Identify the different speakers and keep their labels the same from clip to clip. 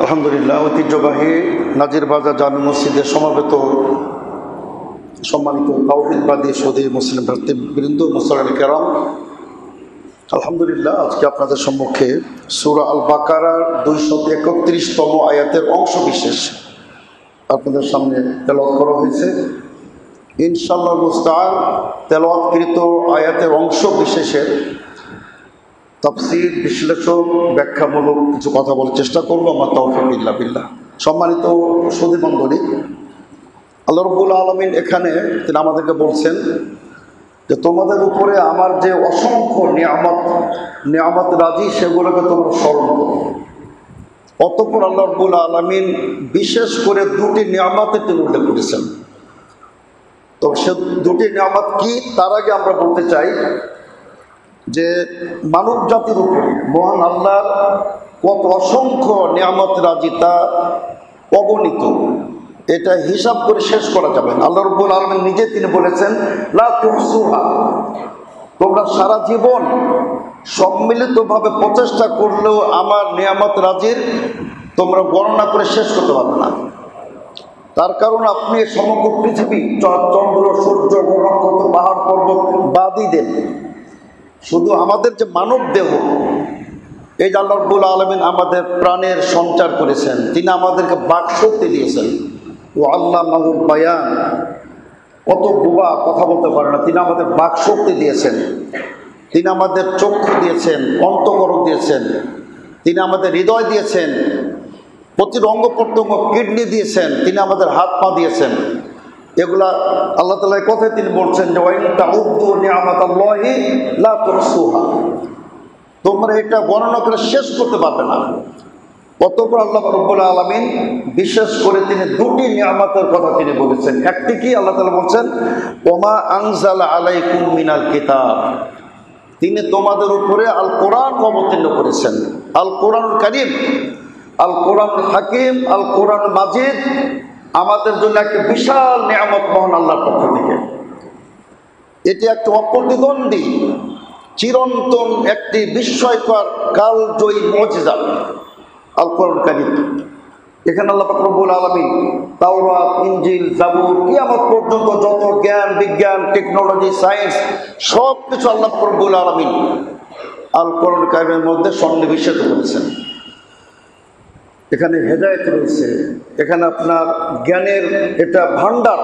Speaker 1: আলহামদুলিল্লাহ, ঐতিহ্যবাহী নাজিরবাজার জামে মসজিদে সমবেত সম্মানিত তাওহীদবাদী সৌদি মুসলিম ভ্রাতৃবৃন্দ, মুসল্লি কেরাম, আলহামদুলিল্লাহ আজকে আপনাদের সম্মুখে সূরা আল বাকারার 231তম আয়াতের অংশ বিশেষ আপনাদের সামনে তেলাওয়াত করা হয়েছে। ইনশাআল্লাহ মুস্তাআন তেলাওয়াতকৃত আয়াতের অংশ বিশেষের তাফসীর, বিশ্লেষণ, ব্যাখ্যামূলক কিছু কথা বলার চেষ্টা করবো। আমার তাওফীক ইল্লা বিল্লাহ। সম্মানিত সুধী মণ্ডলী, আল্লাহ রাব্বুল আলামিন এখানে তিনি আমাদেরকে বলছেন যে তোমাদের উপরে আমার যে অসংখ্য নিয়ামত রাজি সেগুলোকে তোমরা স্মরণ করো। অতঃপর আল্লাহ রাব্বুল আলামিন বিশেষ করে দুটি নিয়ামতের তিনি উল্লেখ করেছেন। তো সে দুটি নিয়ামত কি, তার আগে আমরা বলতে চাই যে মানব জাতির উপরে মহান আল্লাহর কত অসংখ্য নিয়ামত রাজি তা অগণিত, এটা হিসাব করে শেষ করা যাবে না। আল্লাহ রাব্বুল আলামিন নিজে তিনি বলেছেন লা তুহসুহা, তোমরা সারা জীবন সম্মিলিতভাবে প্রচেষ্টা করলেও আমার নিয়ামত রাজির তোমরা গণনা করে শেষ করতে পারবে না। তার কারণ আপনি সমগ্র পৃথিবী, চন্দ্র, সূর্য, নক্ষত্র, পাহাড় পর্বত বাদই দেন, শুধু আমাদের যে মানব দেহ, এই যে আল্লাহ রাব্বুল আলামিন আমাদের প্রাণের সঞ্চার করেছেন, তিনি আমাদেরকে বাকশক্তি দিয়েছেন। ও আল্লামাহুল বায়ান, কত বোবা কথা বলতে পারে না, তিনি আমাদের বাকশক্তি দিয়েছেন। তিনি আমাদের চক্ষু দিয়েছেন, অন্তঃকরণ দিয়েছেন, তিনি আমাদের হৃদয় দিয়েছেন, প্রতিটি অঙ্গ প্রত্যঙ্গ, কিডনি দিয়েছেন, তিনি আমাদের হাত পা দিয়েছেন। এগুলা আল্লাহ তাআলা এই কথায় তিনি বলছেন যে ওয়াইন তাউদ্দু নিআমাতাল্লাহি লা তুহসুহা, তোমরা এটা গণনা করে শেষ করতে পারবে না। অতঃপর আল্লাহ রাব্বুল আলামিন বিশেষ করে তিনি দুটি নিয়ামতের কথা তিনি বলেছেন। একটি কি, আল্লাহ তাআলা বলছেন ওমা আনজালা আলাইকুম মিনাল কিতাব, তিনি তোমাদের উপরে আল কোরআন অবতীর্ণ করেছেন। আল কোরআনুল কারীম, আল কোরআনুল হাকিম, আল কোরআন মাজিদ আমাদের জন্য একটা বিশাল নিয়ামত মহান আল্লাহর পক্ষ থেকে। এটি একটা অপ্রতিদ্বন্দ্বী, চিরন্তন একটি বিস্ময়কর কালজয়ী মুজিজা আল কোরআন কারীম। এখানে আল্লাহ পাক রব্বুল আলামিন তাওরাত, ইনজিল, জাবুর, কিয়ামত পর্যন্ত যত জ্ঞান, বিজ্ঞান, টেকনোলজি, সায়েন্স সব কিছু আল্লাহ পাক রব্বুল আলামিন আল কোরআন কারীমের মধ্যে সন্নিবেশিত করেছেন। এখানে হেদায়েত রয়েছে, এখানে আপনার জ্ঞানের এটা ভান্ডার।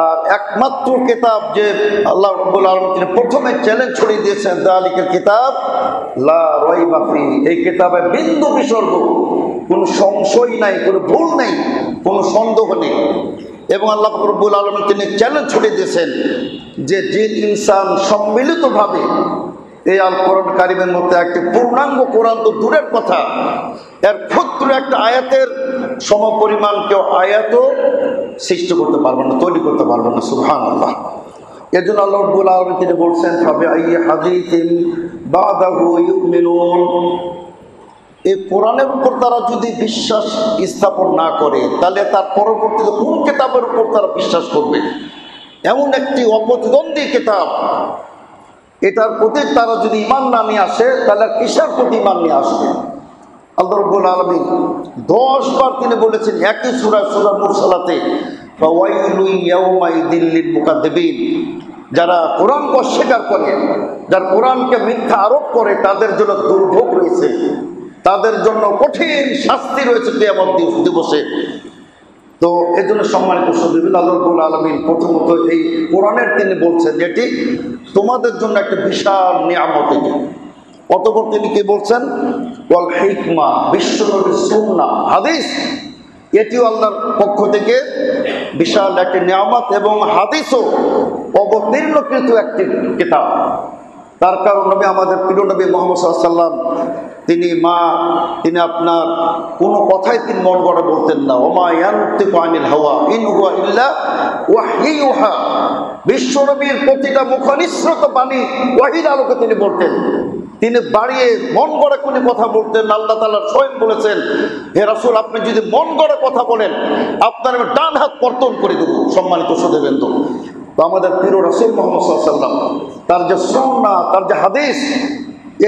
Speaker 1: আর একমাত্র কিতাব যে আল্লাহ রাব্বুল আলামিন তিনি প্রথমে চ্যালেঞ্জ ছড়িয়ে দিয়েছেন, যালিকাল কিতাব লা রাইবা ফি, এই কিতাবে বিন্দু বিসর্গ, কোনো সংশয় নাই, কোনো ভুল নেই, কোনো সন্দেহ নেই। এবং আল্লাহ রাব্বুল আলামিন তিনি চ্যালেঞ্জ ছড়িয়ে দিয়েছেন যে জিন ইনসান সম্মিলিতভাবে এই আল কোরআন কারীমের মধ্যে একটি পূর্ণাঙ্গ কোরআন তো দূরের কথা, এর ক্ষুদ্র একটা আয়াতের সমপরিমাণ কেউ আয়াতও সৃষ্টি করতে পারবে না, তৈরি করতে পারবে না। সুবহানাল্লাহ। এর জন্য আল্লাহ রাব্বুল আলামিন তিনি বলছেন ফাবিআইয়ি হাদীসিন বাদাহু ইউমিনুন, এই কোরআনের উপর তারা যদি বিশ্বাস স্থাপন না করে তাহলে তার পরবর্তীতে কোন কিতাবের উপর তারা বিশ্বাস করবে? এমন একটি অপ্রতিদ্বন্দ্বী কিতাব, এটার প্রতি তারা যদি ঈমান না নিয়ে আসে তাহলে কিসের প্রতি ঈমান নিয়ে আসবে? আল্লাহ রাব্বুল আলামিন 10 বার তিনি বলেছেন একই সূরা মুরসালাতে, ফাওয়াইলু ইয়াউমাইদিল লিল মুকাদ্দিবিন, যারা কোরআনকে অস্বীকার করে, যারা কোরআনকে মিথ্যা আরোপ করে, তাদের জন্য দুর্ভোগ রয়েছে, তাদের জন্য কঠিন শাস্তি রয়েছে কিয়ামত দিবসে। তো এই জন্য সম্মানিত সুধীবৃন্দ, আল্লাহ রাব্বুল আলামিন প্রথমত এই কোরআনের তিনি বলছেন এটি তোমাদের জন্য একটা বিশাল নিয়ামত। এটি অতঃপর তিনি কি বলছেন, ওয়াল হিকমা, বিশ্বনবীর সুন্নাহ, হাদিস, এটিও আল্লাহর পক্ষ থেকে বিশাল একটি নিয়ামত এবং হাদিসও অবতীর্ণকৃত একটি কিতাব। তার কারণ নবী, আমাদের প্রিয় নবী মুহাম্মদ সাল্লাল্লাহু আলাইহি ওয়াসাল্লাম, তিনি আপনার কোনো কথাই তিনি মন গড়া বলতেন না। ওমা ইয়ানতিকু আনিল হাওয়া ইন হুয়া ইল্লা ওয়াহয়ুহা, বিশ্বনবীর প্রতিটা মুখনিসৃত বাণী ওয়াহির আলোকে তিনি বলতেন। তিনি বাড়িয়ে মন গড়া কোনো কথা বলতেন না। আল্লাহ তাআলা স্বয়ং বলেছেন, হে রাসূল, আপনি যদি মন গড়া কথা বলেন আপনার আমি ডান হাত কর্তন করে দেব। সম্মানিত সুধীবৃন্দ, তো আমাদের প্রিয় রাসূল মুহাম্মদ সাল্লাল্লাহু আলাইহি ওয়াসাল্লাম তার যে সুন্নাহ, তার যে হাদিস,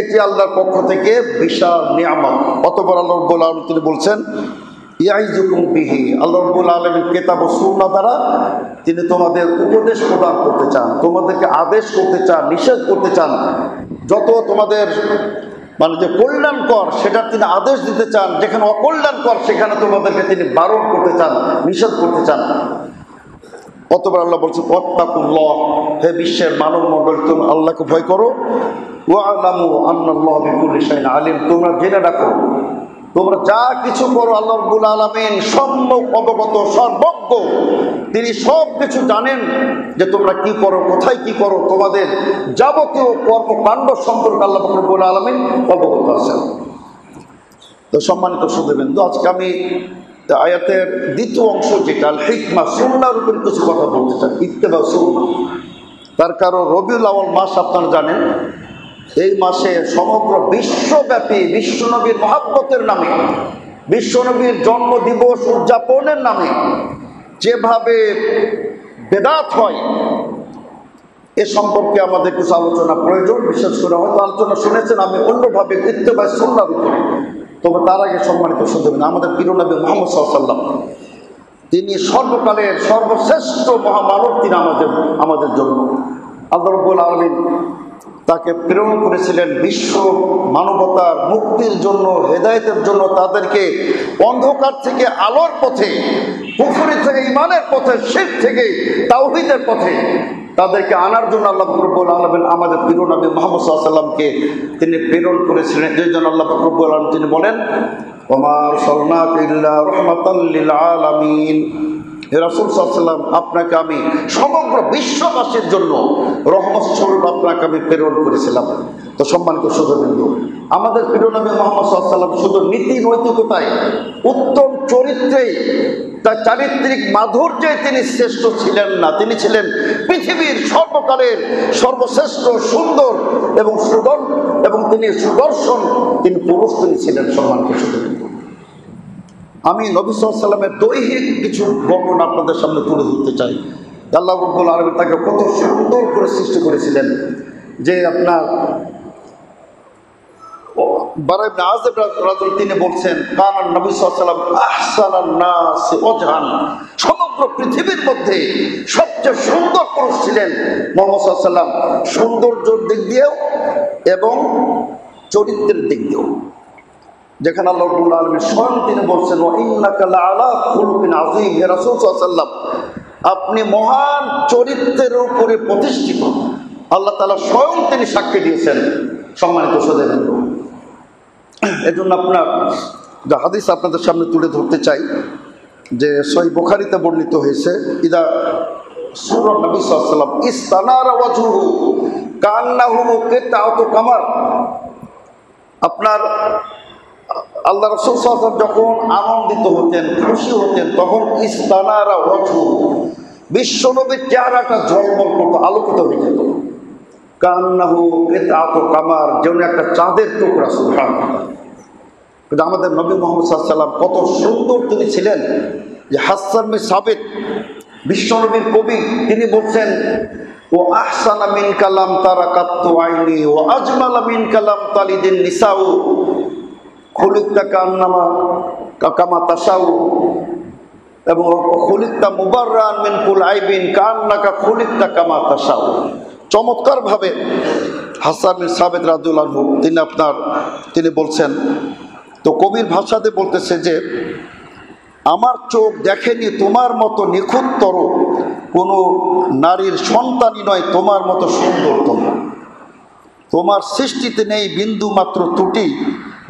Speaker 1: এটি আল্লাহর পক্ষ থেকে বিশাল নিয়ামত। অতঃপর আল্লাহ রাব্বুল আলামিন তিনি বলছেন ইয়াইজুকুম বিহি, আল্লাহ রাব্বুল আলামিন কিতাব ও সুন্নাহ দ্বারা তিনি তোমাদের উপদেশ প্রদান করতে চান, তোমাদেরকে আদেশ করতে চান, নিষেধ করতে চান। যত তোমাদের মানে যে কল্যাণকর সেটা তিনি আদেশ দিতে চান, যেখানে অকল্যাণকর সেখানে তোমাদেরকে তিনি বারণ করতে চান, নিষেধ করতে চান। অতবার আল্লাহ বলছে ওয়াত্তাকুল্লাহ, হে বিশ্বের মানব মণ্ডল তুমি আল্লাহকে ভয় করো। ওয়ালামু আন্নাল্লাহ বিকুল্লি শাইইন আলিম, তোমরা জেনে রাখো তোমরা যা কিছু করো আল্লাহ রাব্বুল আলামিন সম্যক অবগত, সর্বজ্ঞ। তিনি সব কিছু জানেন যে তোমরা কি করো, কোথায় কি করো, তোমাদের যাবতীয় কর্মকাণ্ড সম্পর্কে আল্লাহ রাব্বুল আলামিন অবগত আছেন। তো সম্মানিত সুধীবৃন্দ, আজকে আমি আয়াতের দ্বিতীয় অংশ যেটা আল হিকমা, সুন্নাহর উপর কিছু কথা বলতে চাই। ইত্তেবা সুন্নাহ, তার কারণ রবিউল আউয়াল মাস আপনারা জানেন, এই মাসে সমগ্র বিশ্বব্যাপী বিশ্বনবীর মহাব্বতের নামে, বিশ্বনবীর জন্ম দিবস উদযাপনের নামে যেভাবে বেদাত হয় এ সম্পর্কে আমাদের কিছু আলোচনা প্রয়োজন। বিশেষ করে হয়তো আলোচনা শুনেছেন আমি অন্যভাবে ইত্তেবা সুন্নাহর উপরে। তবে তার আগে সম্মানিত সুধীবৃন্দ, আমাদের প্রিয় নবী মুহাম্মদ সাল্লাল্লাহু আলাইহি ওয়াসাল্লাম তিনি সর্বকালের সর্বশ্রেষ্ঠ মহামানব। তিনি আমাদের জন্য আল্লাহ রাব্বুল আলামিন তাকে প্রেরণ করেছিলেন বিশ্ব মানবতার মুক্তির জন্য, হেদায়েতের জন্য, তাদেরকে অন্ধকার থেকে আলোর পথে, কুফরি থেকে ঈমানের পথে, শিরক থেকে তাওহীদের পথে তাদেরকে আনার জন্য আল্লাহ রাব্বুল আলামিন আমাদের প্রিয় নবী মুহাম্মদ সাল্লাল্লাহু আলাইহি ওয়াসাল্লামকে তিনি প্রেরণ করেছিলেন। এই জন্য আল্লাহ রাব্বুল আলামিন তিনি বলেন ওমা আরসালনাকা ইল্লা রাহমাতাল লিল আলামিন, হে রাসূল সাল্লাল্লাহু আলাইহি ওয়াসাল্লাম আপনাকে আমি সমগ্র বিশ্ববাসীর জন্য রহমত স্বরূপ আপনাকে আমি প্রেরণ করেছিলাম। তো সম্মানিত সুধীবৃন্দ, আমাদের প্রিয় নবী মুহাম্মদ সাল্লাল্লাহু আলাইহি ওয়াসাল্লাম শুধু নীতি নৈতিকতায়, উত্তম চরিত্রে, তার চারিত্রিক মাধুর্যে তিনি শ্রেষ্ঠ ছিলেন না, তিনি ছিলেন পৃথিবীর সর্বকালের সর্বশ্রেষ্ঠ সুন্দর এবং তিনি সুদর্শন, তিনি পুরুষ, তিনি ছিলেন। সম্মানিত সুধীবৃন্দ, আমি নবী সাল্লাল্লাহু আলাইহি ওয়াসাল্লামের দৈহিক কিছু বর্ণনা আপনাদের সামনে তুলে ধরতে চাই। আল্লাহ রাব্বুল আলামিন তাকে কত সুন্দর করে সৃষ্টি করেছিলেন যে আপনার বারা ইবনে আযিব রাদিয়াল্লাহু তিনি বলছেন কানান নবী সাল্লাল্লাহু আলাইহি ওয়াসাল্লাম আহসানান নাস ওজহান, সমগ্র পৃথিবীর মধ্যে সবচেয়ে সুন্দর পুরুষ ছিলেন মুহাম্মদ সাল্লাল্লাহু আলাইহি ওয়াসাল্লাম, সৌন্দর্যের দিক দিয়েও এবং চরিত্রের দিক দিয়েও। যেখানে আল্লাহ রাব্বুল আলামিন স্বয়ং তিনি বলছেন ওয়া ইন্নাকা লাআলা খুলুকিন আযীম, হে রাসূল সাল্লাল্লাহু আলাইহি ওয়াসাল্লাম আপনি মহান চরিত্রের উপরে প্রতিষ্ঠিত। আল্লাহ তাআলা স্বয়ং তিনি সাক্ষী দিয়েছেন। সম্মানিত সুধীবৃন্দ, এজন্য আপনার যে হাদিস আপনাদের সামনে তুলে ধরতে চাই যে সহিহ বুখারীতে বর্ণিত হয়েছে ইদা সুরা নবী সাল্লাল্লাহু আলাইহি ওয়াসাল্লাম ইস্তানারা ওয়াজহুহু কান্নাহু কিতাউতু কামার, আপনার আল্লাহ রাসূল সাল্লাল্লাহু আলাইহি ওয়াসাল্লাম যখন আনন্দিত হতেন, খুশি হতেন, তখন ইস্তানারা ওয়াজহুহু, বিশ্বনবীর চেহারাটা ঝলমল করতো, আলোকিত হয়ে যেত। কান্নাহু কিতাউতু কামার, যেন একটা চাঁদের টুকরা। সুবহানাল্লাহ। কিন্তু আমাদের নবী মুহাম্মদ সাল্লাল্লাহু আলাইহি ওয়াসাল্লাম কত সুন্দর তিনি ছিলেন যে হাসান বিন সাবিত বিশ্বনবীর কবি, তিনি বলছেন ও আহসানা মিন কালাম তারাকাতু আইনি ও আজমালা মিন কালাম তালিদিন নিসাউ খুলিকতা কান্নামা কামা তাসাউ, এবং খুলিকতা মুবাররান মিন কুল আইবিন কান্নাকা খুলিকতা কামা তাসাউ। চমৎকার ভাবে হাসান বিন সাবিত রাদিয়াল্লাহু আনহু তিনি বলছেন, তো কবির ভাষাতে বলতেছে যে আমার চোখ দেখেনি তোমার মতো নিখুঁততর কোনো নারীর সন্তানই নয় তোমার মতো সুন্দরতম, তোমার সৃষ্টিতে নেই বিন্দু মাত্র ত্রুটি,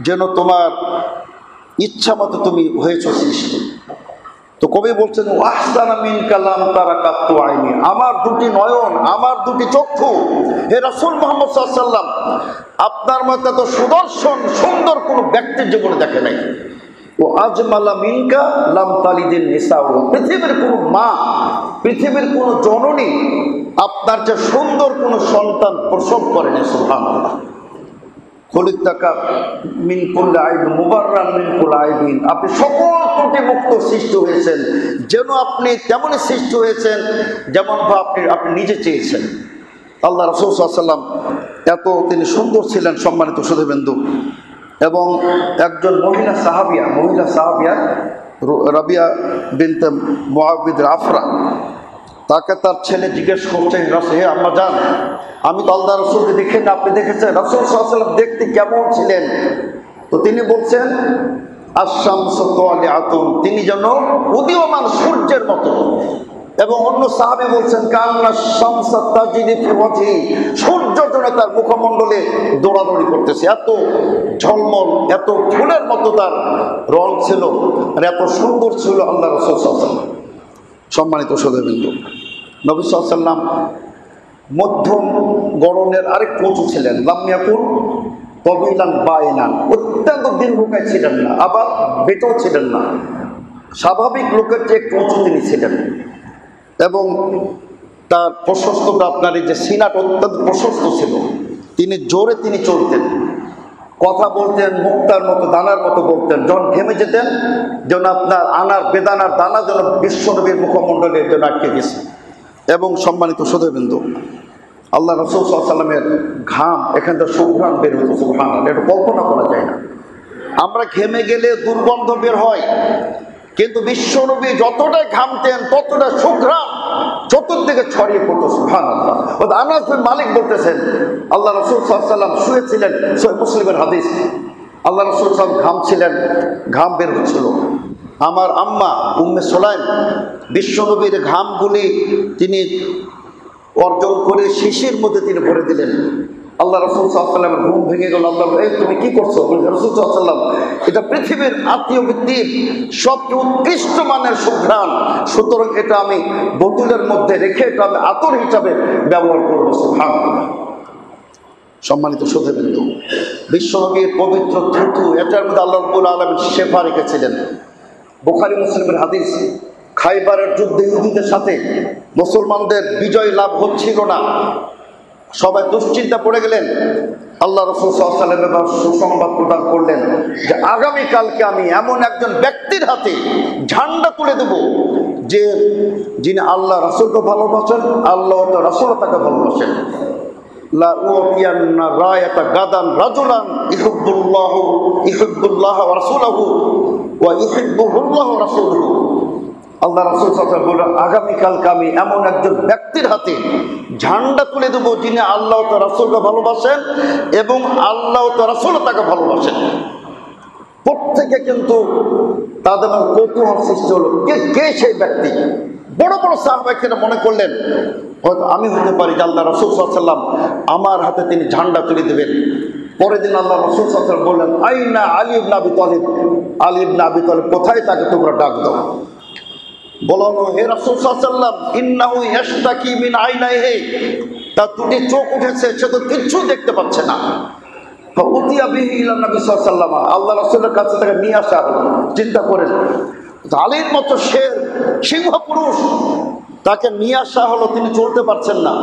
Speaker 1: যেন তোমার ইচ্ছা মতো তুমি হয়েছ সৃষ্টি। তো কবি বলছেন আহসানা মিন কালাম তারাকাতু আইনি, আমার দুটি নয়ন, আমার দুটি চক্ষু হে রাসূল মুহাম্মদ সাল্লাল্লাহু আলাইহি ওয়াসাল্লাম আপনার মতো এত সুদর্শন সুন্দর কোনো ব্যক্তির জীবনে দেখে নাই। ও আজমালা মিনকা লাম তালিদিন নিসাউ, পৃথিবীর কোনো মা, পৃথিবীর কোনো জননী আপনার যে সুন্দর কোনো সন্তান প্রসব করেনি। সুবহানাল্লাহ। খলিকতাকা মিন কুল্লি আইবিন মুবাররান মিন কুল্লি আইবিন, আপনি সকল ত্রুটি মুক্ত সৃষ্টি হয়েছেন, যেন আপনি তেমনই সৃষ্টি হয়েছেন যেমন আপনি নিজে চেয়েছেন। আল্লাহ রাসূল সাল্লাল্লাহু আলাইহি ওয়াসাল্লাম এত তিনি সুন্দর ছিলেন সম্মানিত সুধীবৃন্দু। এবং একজন মহিলা সাহাবিয়া রাবিয়া বিনতে মুআবিদ আফরা, তাকে তার ছেলে জিজ্ঞেস করছে, হে আম্মা জান, আমি তো আল্লাহ রাসূলকে দেখি না, আপনি দেখেছেন রাসূল সাল্লাল্লাহু আলাইহি ওয়াসাল্লাম দেখতে কেমন ছিলেন? তো তিনি বলছেন আশ-শামসু তালিআতুন, তিনি যেন উদীয়মান সূর্যের মতো। এবং অন্য সাহাবী বলছেন কান্না শামসা তাজরি ফি ওয়াজহি, সূর্য যেন তার মুখমণ্ডলে দৌড়াদৌড়ি করতেছে, এত ঝলমল এত ফুলের মতো তার রং ছিল, আর এত সুন্দর ছিল আল্লাহ রাসূল সাল্লাল্লাহু আলাইহি ওয়াসাল্লাম। সম্মানিত সুধীবৃন্দু, নবী সাল্লাল্লাহু আলাইহি ওয়াসাল্লাম মধ্যম গড়নের আরেক কচু ছিলেন, লাম ইয়াকুন তবিলান বাইনান, অত্যন্ত দীর্ঘকায় ছিলেন না, আবার বেটেও ছিলেন না, স্বাভাবিক লোকের চেয়ে কচু তিনি ছিলেন। এবং তার প্রশস্ততা, আপনার এই যে সিনাটা অত্যন্ত প্রশস্ত ছিল, তিনি জোরে তিনি চলতেন, কথা বলতেন মুক্তার মতো দানার মতো বলতেন, যখন ঘেমে যেতেন যেন আপনার আনার বেদানার দানা যেন বিশ্বনবীর মুখমণ্ডলের জন্য আটকে গেছে। এবং সম্মানিত সুধীবৃন্দু, আল্লাহ রাসূল সাল্লাল্লাহু আলাইহি ওয়াসাল্লামের ঘাম এখান থেকে সুঘ্রাণ বের হতো, সুবহানাল্লাহ, এটা কল্পনা করা যায় না। আমরা ঘেমে গেলে দুর্গন্ধ বের হয়, কিন্তু বিশ্বনবী যতটাই ঘামতেন ততটা সুঘ্রাণ চতুর্দিকে ছড়িয়ে পড়তো, সুবহানাল্লাহ। আনাস বিন মালিক বলতেছেন আল্লাহ রাসূল সাল্লাল্লাহু আলাইহি ওয়াসাল্লাম শুয়েছিলেন, সহিহ মুসলিমের হাদিস, আল্লাহ রাসূল সাল্লাল্লাহু আলাইহি ওয়াসাল্লাম ঘামছিলেন, ঘাম বের হচ্ছিল। আমার আম্মা উম্মে সুলাইম বিশ্বনবীর ঘামগুলি তিনি অর্জন করে শিশির মধ্যে তিনি ভরে দিলেন। আল্লাহ রাসূল সাল্লাল্লাহু আলাইহি ওয়াসাল্লামের ঘুম ভেঙে গেল। আল্লাহ, এই তুমি কি করছো? রাসূল সাল্লাল্লাহু আলাইহি ওয়াসাল্লাম, এটা পৃথিবীর আত্মীয় বৃত্তির সবচেয়ে উৎকৃষ্ট মানের সুঘ্রাণ, সুতরাং এটা আমি বোতলের মধ্যে রেখে এটা আমি আতর হিসাবে ব্যবহার করবো, সুবহানাল্লাহ। সম্মানিত সুধীবৃন্দু, বিশ্বনবীর পবিত্র থুতু, এটার মধ্যে আল্লাহ রাব্বুল আলামিন শেফা রেখেছিলেন। বুখারী মুসলিমের হাদিস, খাইবারের যুদ্ধে ইহুদীদের সাথে মুসলমানদের বিজয় লাভ হচ্ছিল না, সবাই দুশ্চিন্তা পড়ে গেলেন। আল্লাহ রাসূল সাল্লাল্লাহু আলাইহি ওয়াসাল্লাম সুসংবাদ প্রদান করলেন যে আগামীকালকে আমি এমন একজন ব্যক্তির হাতে ঝান্ডা তুলে দেব যে যিনি আল্লাহ রাসূলকে ভালোবাসেন, আল্লাহ ও রাসূলও তাকে ভালোবাসেন। লা উতিয়ান্না রায়াতা গাদান রাজুলান ইউহিব্বুল্লাহ ওয়া রাসূলুহু ওয়া ইউহিব্বুহুল্লাহ ওয়া রাসূলুহু। আল্লাহ রাসূল সাল্লাল্লাহু আলাইহি ওয়াসাল্লাম বলেন আগামীকালকে আমি এমন একজন ব্যক্তির হাতে ঝান্ডা তুলে দেবো যিনি আল্লাহ ও রাসূলকে ভালোবাসেন এবং আল্লাহ ও রাসূল তাকে ভালোবাসেন। প্রত্যেকে কিন্তু তাদের কৌতূহল সৃষ্টি হলো, কে সেই ব্যক্তি? বড় বড় সাহাবায়ে মনে করলেন হয়তো আমি হতে পারি যে আল্লাহ রাসূল সাল্লাল্লাহু আলাইহি ওয়াসাল্লাম আমার হাতে তিনি ঝান্ডা তুলে দেবেন। পরের দিন আল্লাহ রাসূল সাল্লাল্লাহু আলাইহি ওয়াসাল্লাম বললেন আইনা আলী ইবনে আবি তালিব, আলী ইবনে আবি তালিব কোথায়, তাকে তোমরা ডাক দাও। বললো, হে রাসূল সাল্লাল্লাহু আলাইহি ওয়াসাল্লাম, ইন্নাহু ইয়াশতাকি মিন আইনাইহি, তার দুটি চোখ উঠেছে, সে তো কিচ্ছু দেখতে পাচ্ছে না। ফাউতিয়া বিহি ইলা নবী সাল্লাল্লাহু আলাইহি ওয়াসাল্লাম, আল্লাহ রাসূলের কাছে তাকে নিয়ে আসা হলো। চিন্তা করেন, আলীর মতো শের সিংহ পুরুষ, তাকে নিয়ে আসা হলো, তিনি চলতে পারছেন না।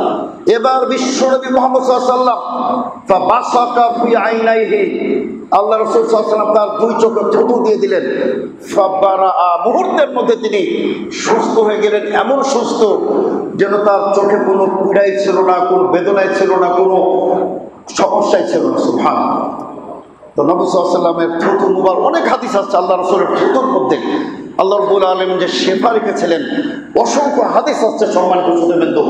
Speaker 1: এবার বিশ্বনবী মুহাম্মদ সাল্লাল্লাহু আলাইহি ওয়াসাল্লাম ফাবাসাকা ফি আইনাইহি, আল্লাহ রাসূল সাল্লাল্লাহু আলাইহি ওয়াসাল্লাম তার দুই চোখে থুতু দিয়ে দিলেন। ফাবারা, মুহূর্তের মধ্যে তিনি সুস্থ হয়ে গেলেন, এমন সুস্থ যেন তার চোখে কোনো পীড়াই ছিল না, কোনো বেদনাই ছিল না, কোনো সমস্যাই ছিল না, সুবহানাল্লাহ। তো নবী সাল্লাল্লাহু আলাইহি ওয়াসাল্লামের থুতু মুবারক, অনেক হাদিস আছে আল্লাহ রাসূলের থুতুর মধ্যে আল্লাহ রাব্বুল আলামিন যে শেফা রেখেছিলেন, অসংখ্য হাদিস আছে। সম্মানিত সুধীবৃন্দু,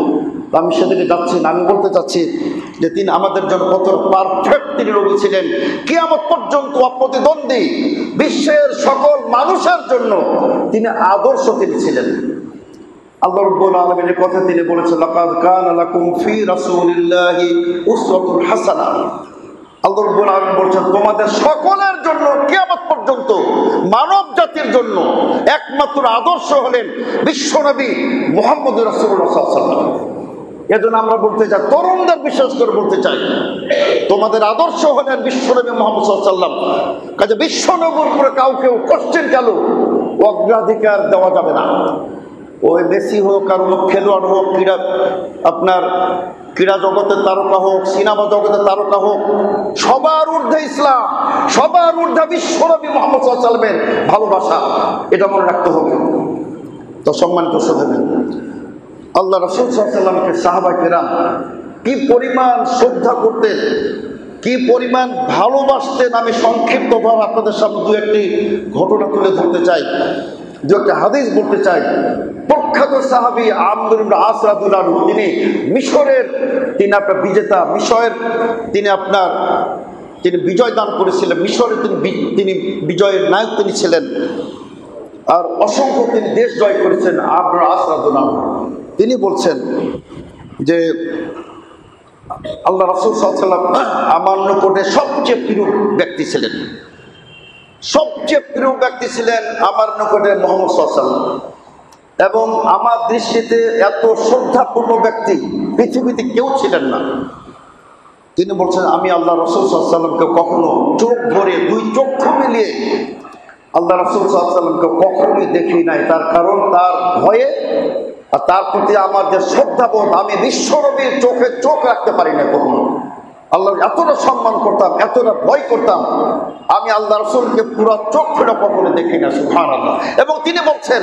Speaker 1: আমি সেদিকে যাচ্ছি না, আমি বলতে চাচ্ছি যে তিনি আমাদের জন্য কত পারফেক্ট তিনি নবী ছিলেন, কিয়ামত পর্যন্ত অপ্রতিদ্বন্দ্বী, বিশ্বের সকল মানুষের জন্য তিনি আদর্শ তিনি ছিলেন। আল্লাহ রাব্বুল আলামিনের কথা তিনি বলেছেন লাকাদ কানা লাকুম ফি রাসূলিল্লাহি উসওয়াতুন হাসানাহ। আল্লাহ রাব্বুল আলামিন বলেছেন তোমাদের সকলের জন্য কিয়ামত পর্যন্ত মানব জাতির জন্য একমাত্র আদর্শ হলেন বিশ্বনবী মুহাম্মদুর রাসূলুল্লাহ সাল্লাল্লাহু আলাইহি ওয়াসাল্লাম। এজন্য আমরা বলতে চাই, তরুণদের বিশেষ করে বলতে চাই, তোমাদের আদর্শ হলেন বিশ্বনবী মুহাম্মদ সাল্লাল্লাহু আলাইহি ওয়াসাল্লাম। কাজে বিশ্বনবীর উপরে কাউকে কোশ্চেন কেন অগ্রাধিকার দেওয়া যাবে না। ওই মেসি হোক আর হোক, খেলোয়াড় হোক, ক্রীড়া জগতের তারকা হোক, সিনেমা জগতের তারকা হোক, সবার ঊর্ধ্বে ইসলাম, সবার ঊর্ধ্বে বিশ্বনবী মুহাম্মদ সাল্লাল্লাহু আলাইহি ওয়াসাল্লামের ভালোবাসা, এটা মনে রাখতে হবে। তো সম্মানিত সুধীবৃন্দ, আল্লাহ রাসূল সাল্লাল্লাহু আলাইহি ওয়াসাল্লামকে সাহাবা কেরাম কি পরিমাণ শ্রদ্ধা করতেন, কি পরিমাণ ভালোবাসতেন। আমি সংক্ষিপ্তভাবে আপনাদের সামনে দু একটি ঘটনা তুলে ধরতে চাই, দু একটা হাদিস বলতে চাই। প্রখ্যাত সাহাবী আমর ইবনে আস রাদিয়াল্লাহু আনহু, তিনি আপনার বিজেতা, তিনি বিজয় দান করেছিলেন মিশরে, তিনি বিজয়ের নায়ক তিনি ছিলেন, আর অসংখ্য তিনি দেশ জয় করেছেন। আমর ইবনে আস রাদিয়াল্লাহু আনহু তিনি বলছেন যে আল্লাহ রাসূল সাল্লাল্লাহু আলাইহি ওয়াসাল্লাম আমার নিকটে সবচেয়ে প্রিয় ব্যক্তি ছিলেন, আমার নিকটে মুহাম্মদ সাল্লাল্লাহু আলাইহি ওয়াসাল্লাম। এবং আমার দৃষ্টিতে এত শ্রদ্ধাপূর্ণ ব্যক্তি পৃথিবীতে কেউ ছিলেন না। তিনি বলছেন আমি আল্লাহ রাসূল সাল্লাল্লাহু আলাইহি ওয়াসাল্লামকে কখনো চোখ ভরে, দুই চক্ষু মিলিয়ে আল্লাহ রাসূল সাল্লাল্লাহু আলাইহি ওয়াসাল্লামকে কখনোই দেখি নাই। তার কারণ তার ভয়ে আর তার প্রতি আমার যে শ্রদ্ধাবোধ, আমি বিশ্বনবীর চোখে চোখ রাখতে পারি না কখনো। আল্লাহ এতটা সম্মান করতাম, এতটা ভয় করতাম, আমি আল্লাহ রাসূলকে পুরো চোখ ফেরা কখনো দেখি না। সুবহানাল্লাহ। এবং তিনি বলছেন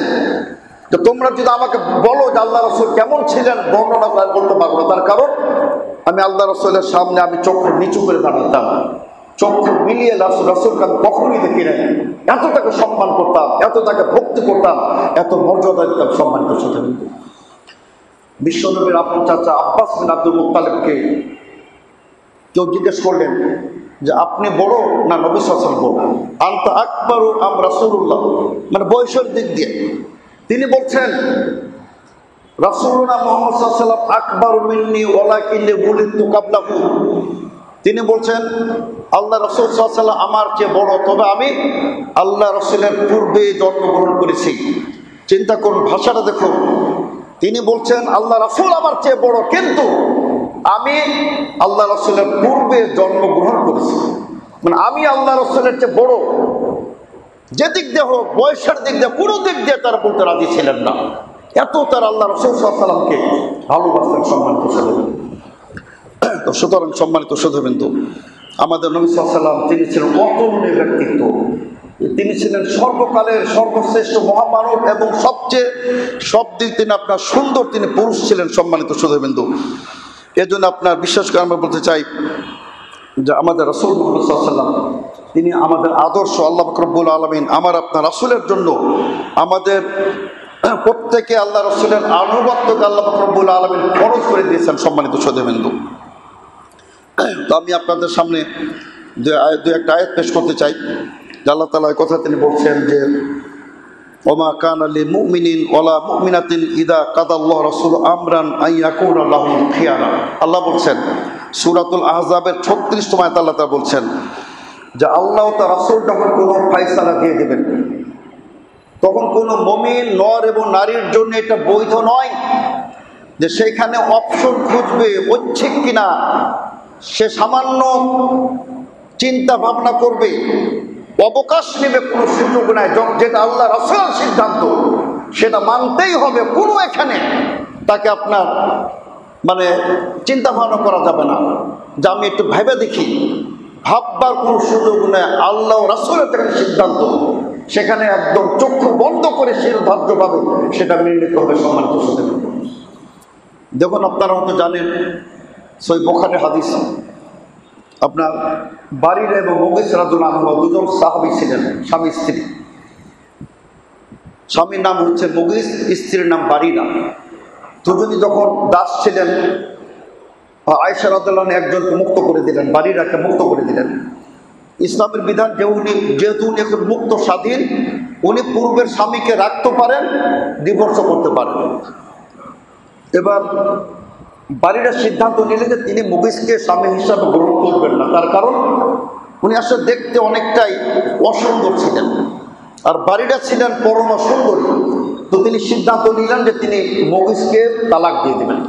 Speaker 1: যে তোমরা যদি আমাকে বলো যে আল্লাহ রাসূল কেমন ছিলেন, বর্ণনা করে বলতে পারবো না। তার কারণ আমি আল্লাহ রাসূলের সামনে আমি চোখ নিচু করে দাঁড়াতাম, চক্ষু মিলিয়ে রাসূলকে আমি কখনোই দেখি নাই। এত তাকে সম্মান করতাম, এত তাকে ভক্তি করতাম, এত মর্যাদা দিতাম। সম্মানিত সাথে বিশ্বনবীর আপন চাচা আব্বাস বিন আব্দুল মুত্তালিবকে কেউ জিজ্ঞেস করলেন যে আপনি বড় না নবী সাল্লাল্লাহু আলাইহি ওয়াসাল্লাম বড়? আনতা আকবারু আম রাসূলুল্লাহ, মানে বয়সের দিক দিয়ে তিনি বলছেন রাসূলুনা মুহাম্মদ সাল্লাল্লাহু আলাইহি ওয়াসাল্লাম আকবারু মিন্নি ওয়ালাকিন্নী বুলিতু কাবলাহু। তিনি বলছেন আল্লাহ রাসূল সাল্লাল্লাহু আলাইহি ওয়াসাল্লাম আমার চেয়ে বড়, তবে আমি আল্লাহ রাসূলের পূর্বে জন্মগ্রহণ করেছি। চিন্তা করুন, ভাষাটা দেখুন। তিনি বলছেন আল্লাহ রাসূল আমার চেয়ে বড়, কিন্তু আমি আল্লাহ রাসূলের পূর্বে জন্মগ্রহণ করেছি। মানে আমি আল্লাহ রাসূলের চেয়ে বড়, যে দিক দিয়ে হোক, বয়সের দিক দিয়ে, কোনো দিক দিয়ে তারা বলতে রাজি ছিলেন না। এত তার আল্লাহ রাসূল সাল্লাল্লাহু আলাইহি ওয়াসাল্লামকে ভালোবাসতেন। সম্মানিত সাথীবৃন্দ, তো সুতরাং সম্মানিত সাথীবৃন্দ, আমাদের নবী সাল্লাল্লাহু আলাইহি ওয়াসাল্লাম তিনি ছিলেন অতুলনীয় ব্যক্তিত্ব। তিনি ছিলেন সর্বকালের সর্বশ্রেষ্ঠ মহামানব এবং সব দিক তিনি আপনার সুন্দর, তিনি পুরুষ ছিলেন। সম্মানিত সাথীবৃন্দ, এজন্য আপনার বিশেষ করে আমরা বলতে চাই যে আমাদের রাসূল মুহাম্মদ সাল্লাল্লাহু আলাইহি ওয়াসাল্লাম তিনি আমাদের আদর্শ। আল্লাহ পাক রব্বুল আলামিন আমার আপনার রাসূলের জন্য আমাদের প্রত্যেকে আল্লাহ রাসূলের আনুগত্যকে আল্লাহ পাক রব্বুল আলামিন ফরজ করে দিয়েছেন। সম্মানিত সাথীবৃন্দ, তো আমি আপনাদের সামনে দু একটা আয়াত পেশ করতে চাই। আল্লাহ তাআলা এই কথা তিনি বলছেন যে ওমা কানা লিল মুমিনিন ওয়ালা মুমিনাতিন ইযা কাদাল্লাহু রাসূলু আমরান আন ইয়াকুনা লাহুম খিয়ারা। আল্লাহ বলছেন সূরাতুল আহজাবের 36 আয়াত আল্লাহ তাআলা বলছেন যে আল্লাহ তার রাসূল যখন কোনো ফয়সালা দিয়ে দেবেন, তখন কোনো মুমিন নর এবং নারীর জন্য এটা বৈধ নয় যে সেখানে অপশন খুঁজবে ঐচ্ছিক কিনা। সে সামান্য চিন্তা ভাবনা করবে, অবকাশ নেবে, কোনো সুযোগ নাই। যেটা আল্লাহ রাসূলের সিদ্ধান্ত সেটা মানতেই হবে। কোনো এখানে তাকে আপনার মানে চিন্তা ভাবনা করা যাবে না যে আমি একটু ভেবে দেখি, ভাববার কোনো সুযোগ নেই। আল্লাহ রাসূলের যেখানে সিদ্ধান্ত, সেখানে একদম চক্ষু বন্ধ করে ধার্যভাবে সেটা মেনে নিতে হবে। সম্মানিত সাথীবৃন্দ, দেখুন আপনারা হয়তো জানেন সহিহ বুখারীর হাদিস, আপনার বারিরা এবং মুগীস রাদিয়াল্লাহু আনহু দুজন সাহাবী ছিলেন, স্বামী স্ত্রী। স্বামীর নাম হচ্ছে মুগীস, স্ত্রীর নাম বারিরা। দুজনই যখন দাস ছিলেন, আয়েশা রাদিয়াল্লাহু আনহা একজনকে মুক্ত করে দিলেন, বারিরাকে মুক্ত করে দিলেন। ইসলামের বিধান যেহেতু উনি এখন মুক্ত স্বাধীন, উনি পূর্বের স্বামীকে রাখতে পারেন, ডিভোর্সও করতে পারেন। এবার বারিরা সিদ্ধান্ত নিলেন যে তিনি মুগীসকে স্বামী হিসাবে গ্রহণ করবেন না। তার কারণ উনি আসলে দেখতে অনেকটাই অসুন্দর ছিলেন, আর বারিরা ছিলেন পরম সুন্দরী। তো তিনি সিদ্ধান্ত নিলেন যে তিনি মুগীসকে তালাক দিয়ে দেবেন।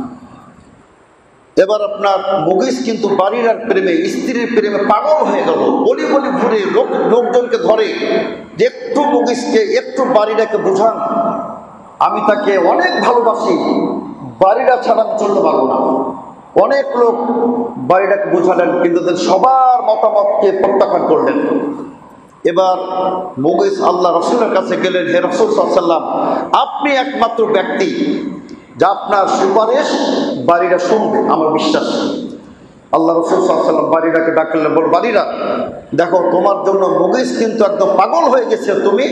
Speaker 1: এবার আপনার মুগীস কিন্তু বারিরার প্রেমে, স্ত্রীর প্রেমে পাগল হয়ে গেল। বলি বলি ঘুরে লোকজনকে ধরে যে একটু মুগীসকে, একটু বারিরাকে বোঝান, আমি তাকে অনেক ভালোবাসি, বারিরা ছাড়া আমি চলতে পারবো না। অনেক লোক বারিরাকে বোঝালেন, কিন্তু সবার মতামতকে প্রত্যাখ্যান করলেন। এবার মুগীস আল্লাহ রাসূলের কাছে গেলেন, হে রাসূল সাল্লাল্লাহু আলাইহি ওয়াসাল্লাম, আপনি একমাত্র ব্যক্তি যা আপনার সুপারিশ বারিরা শুনবে, আমার বিশ্বাস। আল্লাহ রাসূল সাল্লাল্লাহু আলাইহি ওয়াসাল্লাম বাড়িরাকে ডাকলেন, বল বাড়িরা দেখো তোমার জন্য মুগিস কিন্তু একদম পাগল হয়ে গেছে, তুমি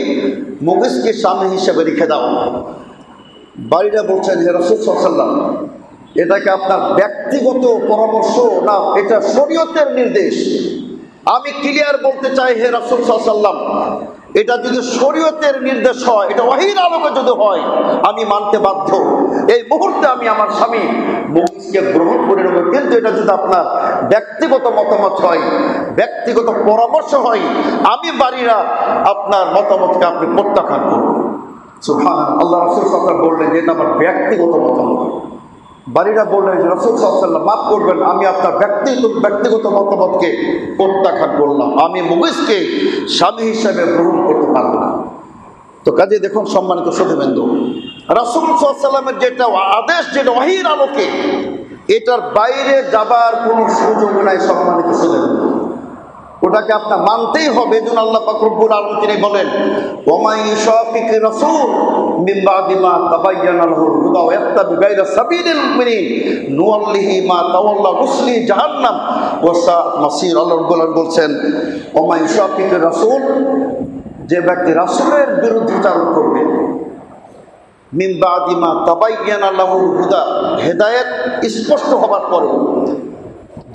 Speaker 1: মুগিসকে স্বামী হিসেবে রেখে দাও। বাড়িরা বলছেন, হে রাসূল সাল্লাল্লাহু আলাইহি ওয়াসাল্লাম, এটাকে আপনার ব্যক্তিগত পরামর্শ না এটা শরীয়তের নির্দেশ? আমি ক্লিয়ার বলতে চাই হে রাসূল সাল্লাল্লাহু আলাইহি ওয়াসাল্লাম, এটা যদি শরীয়তের নির্দেশ হয়, এটা ওহীর আলোকে যদি হয়, আমি মানতে বাধ্য। এই মুহূর্তে আমি আমার স্বামী মুগিসকে গ্রহণ করে নেব। কিন্তু এটা যদি আপনার ব্যক্তিগত মতামত হয়, ব্যক্তিগত পরামর্শ হয়, আমি বাড়িরা আপনার মতামতকে আপনি প্রত্যাখ্যান করুন। সুবহানাল্লাহ। আল্লাহ রাসূল সাল্লাল্লাহু আলাইহি ওয়াসাল্লাম বললেন যে এটা আমার ব্যক্তিগত মতামত। বাড়িরা বললেন যে রাসূল সাল্লাল্লাহু আলাইহি ওয়াসাল্লাম মাফ করবেন, আমি আপনার ব্যক্তিগত মতামতকে প্রত্যাখ্যান করলাম, আমি মুগিসকে স্বামী হিসেবে গ্রহণ করতে পারবো না। তো কাজে দেখুন সম্মানিত শ্রোতাবৃন্দ, রাসূল সাল্লাল্লাহু আলাইহি ওয়াসাল্লামের যেটা আদেশ, যেটা ওহীর আলোকে, এটার বাইরে যাবার কোনো সুযোগ নাই সম্মানিত শ্রোতাবৃন্দ। ওটাকে আপনার মানতেই হবে। এজন্য আল্লাহ পাক রব্বুল আলামিন তিনি বলেন, ওয়ামাই ইউশাকিকির রাসূল মিন বাদি মা তাবায়্যানা লাহুল হুদা ওয়া ইয়াত্তাবি গায়রা সাবিলিল মুমিনিন নুওয়াল্লিহি মা তাওয়াল্লা নুসলিহি জাহান্নাম ওয়া সাআত মাসীর। আল্লাহ রাব্বুল আলামিন বলছেন, ওয়ামাই ইউশাকিকির রাসূল, যে ব্যক্তি রাসূলের বিরুদ্ধাচরণ করবে, মিন বাদি মা তাবায়্যানা লাহুল হুদা, হেদায়েত স্পষ্ট হবার পরে,